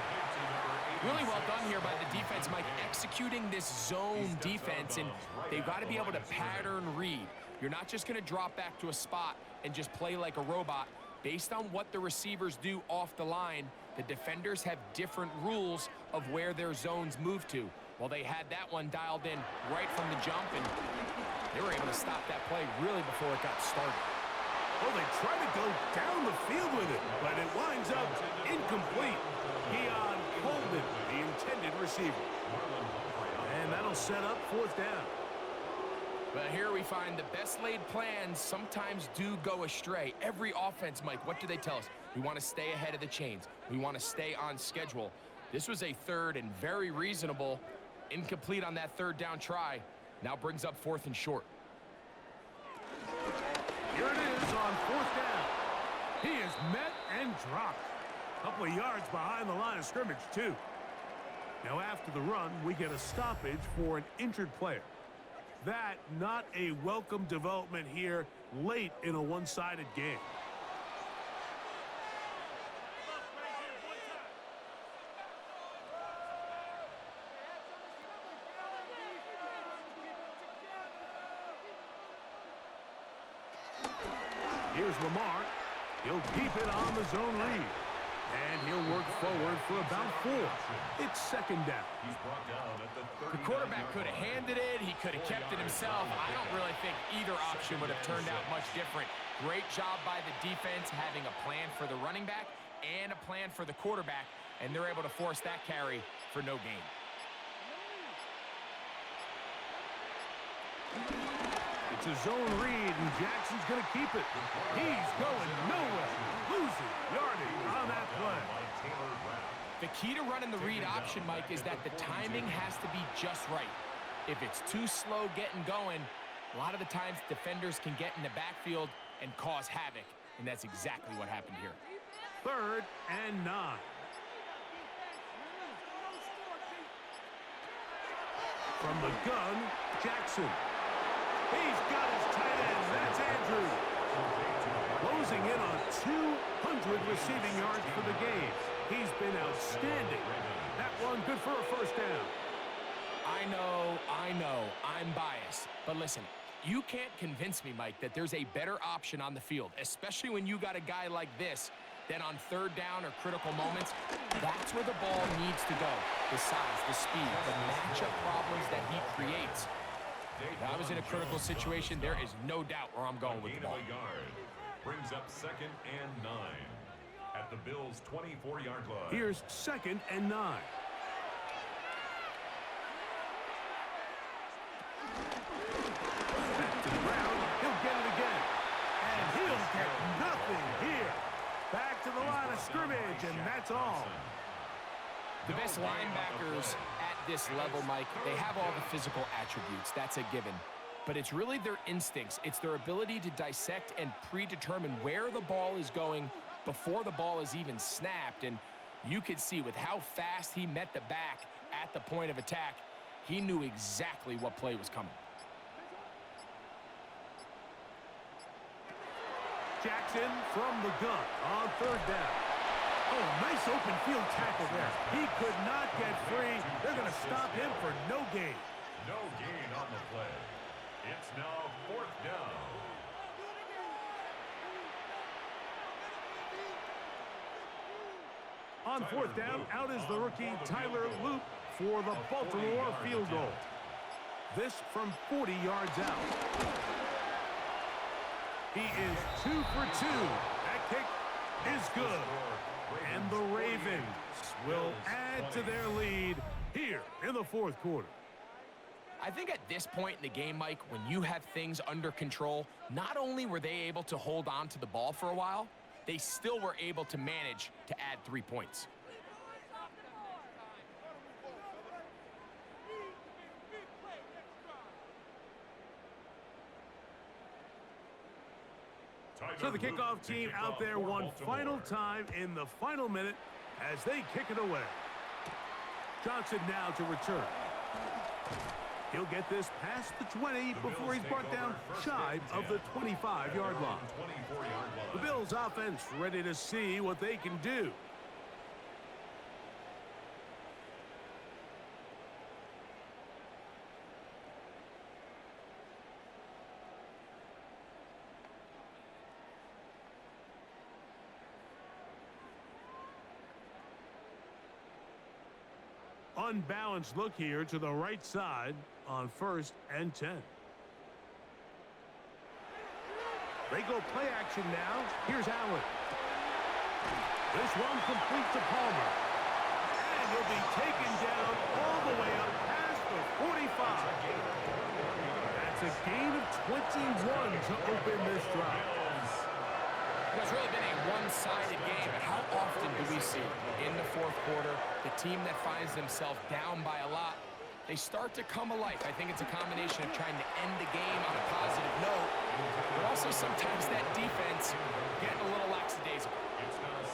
Really well done here by the defense, Mike, executing this zone defense, and they've got to be able to pattern read. You're not just going to drop back to a spot and just play like a robot. Based on what the receivers do off the line, the defenders have different rules of where their zones move to. Well, they had that one dialed in right from the jump, and they were able to stop that play really before it got started. Oh, they try to go down the field with it, but it winds up incomplete. Keon Coleman, the intended receiver. And that'll set up 4th down. But here we find the best laid plans sometimes do go astray. Every offense, Mike, what do they tell us? We want to stay ahead of the chains. We want to stay on schedule. This was a 3rd and very reasonable. Incomplete on that 3rd down try. Now brings up 4th and short. Here it is on 4th down. He is met and dropped. A couple of yards behind the line of scrimmage, too. Now, after the run, we get a stoppage for an injured player. That not a welcome development here late in a one-sided game. Here's Lamar. He'll keep it on the zone read. And he'll work forward for about 4. It's 2nd down. He's brought down at the 30. The quarterback could have handed it. He could have kept it himself. I don't really think either option would have turned out much different. Great job by the defense having a plan for the running back and a plan for the quarterback, and they're able to force that carry for no gain. It's a zone read, and Jackson's going to keep it. He's going nowhere. Losing yardage on that play. The key to running the read option, Mike, is that the timing has to be just right. If it's too slow getting going, a lot of the times defenders can get in the backfield and cause havoc, and that's exactly what happened here. 3rd and 9. From the gun, Jackson. He's got his tight end. That's Andrews. Closing in on 200 receiving yards for the game. He's been outstanding. That one good for a 1st down. I know, I'm biased. But listen, you can't convince me, Mike, that there's a better option on the field, especially when you got a guy like this, that on 3rd down or critical moments, that's where the ball needs to go. The size, the speed, the matchup problems that he creates. If I was in a critical situation, there is no doubt where I'm going with the ball. Brings up 2nd and 9 at the Bills' 24-yard line. Here's 2nd and 9. scrimmage, and that's all. The best linebackers at this level, Mike, they have all the physical attributes. That's a given. But it's really their instincts. It's their ability to dissect and predetermine where the ball is going before the ball is even snapped. And you could see with how fast he met the back at the point of attack, he knew exactly what play was coming. Jackson from the gun on third down. Oh, nice open field tackle there. He could not get free. They're going to stop him for no gain. No gain on the play. It's now fourth down. On fourth down, out is the rookie Tyler Loop for the Baltimore field goal. This from 40 yards out. He is 2 for 2. That kick is good. And the Ravens will add to their lead here in the fourth quarter. I think at this point in the game, Mike, when you have things under control, not only were they able to hold on to the ball for a while, they still were able to manage to add 3 points. So the kickoff team out there one final time in the final minute as they kick it away. Johnson now to return. He'll get this past the 20 before he's brought down shy of the 25-yard line. The Bills offense ready to see what they can do. Unbalanced look here to the right side on 1st and 10. They go play action now. Here's Allen. This one complete to Palmer. And he'll be taken down all the way up past the 45. That's a gain of 21 to open this drive. It's really been a one-sided game, but how often do we see in the fourth quarter the team that finds themselves down by a lot, they start to come alive. I think it's a combination of trying to end the game on a positive note, but also sometimes that defense getting a little lackadaisical.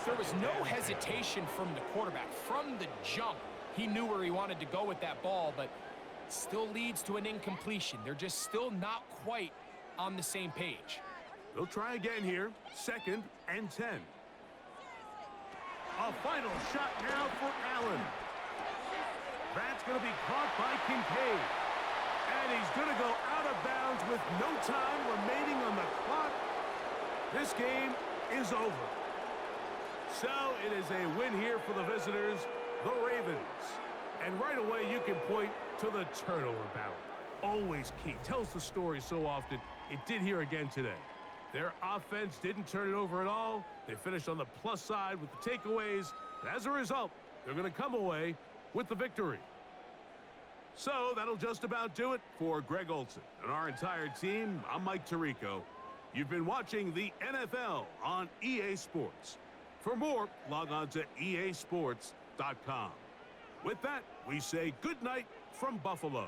There was no hesitation from the quarterback. From the jump, he knew where he wanted to go with that ball, but still leads to an incompletion. They're just still not quite on the same page. They'll try again here. 2nd and 10. A final shot now for Allen. That's going to be caught by Kincaid. And he's going to go out of bounds with no time remaining on the clock. This game is over. So it is a win here for the visitors, the Ravens. And right away you can point to the turnover battle. Always key. Tells the story so often. It did here again today. Their offense didn't turn it over at all. They finished on the plus side with the takeaways. And as a result, they're going to come away with the victory. So that'll just about do it for Greg Olson and our entire team. I'm Mike Tirico. You've been watching the NFL on EA Sports. For more, log on to easports.com. With that, we say good night from Buffalo.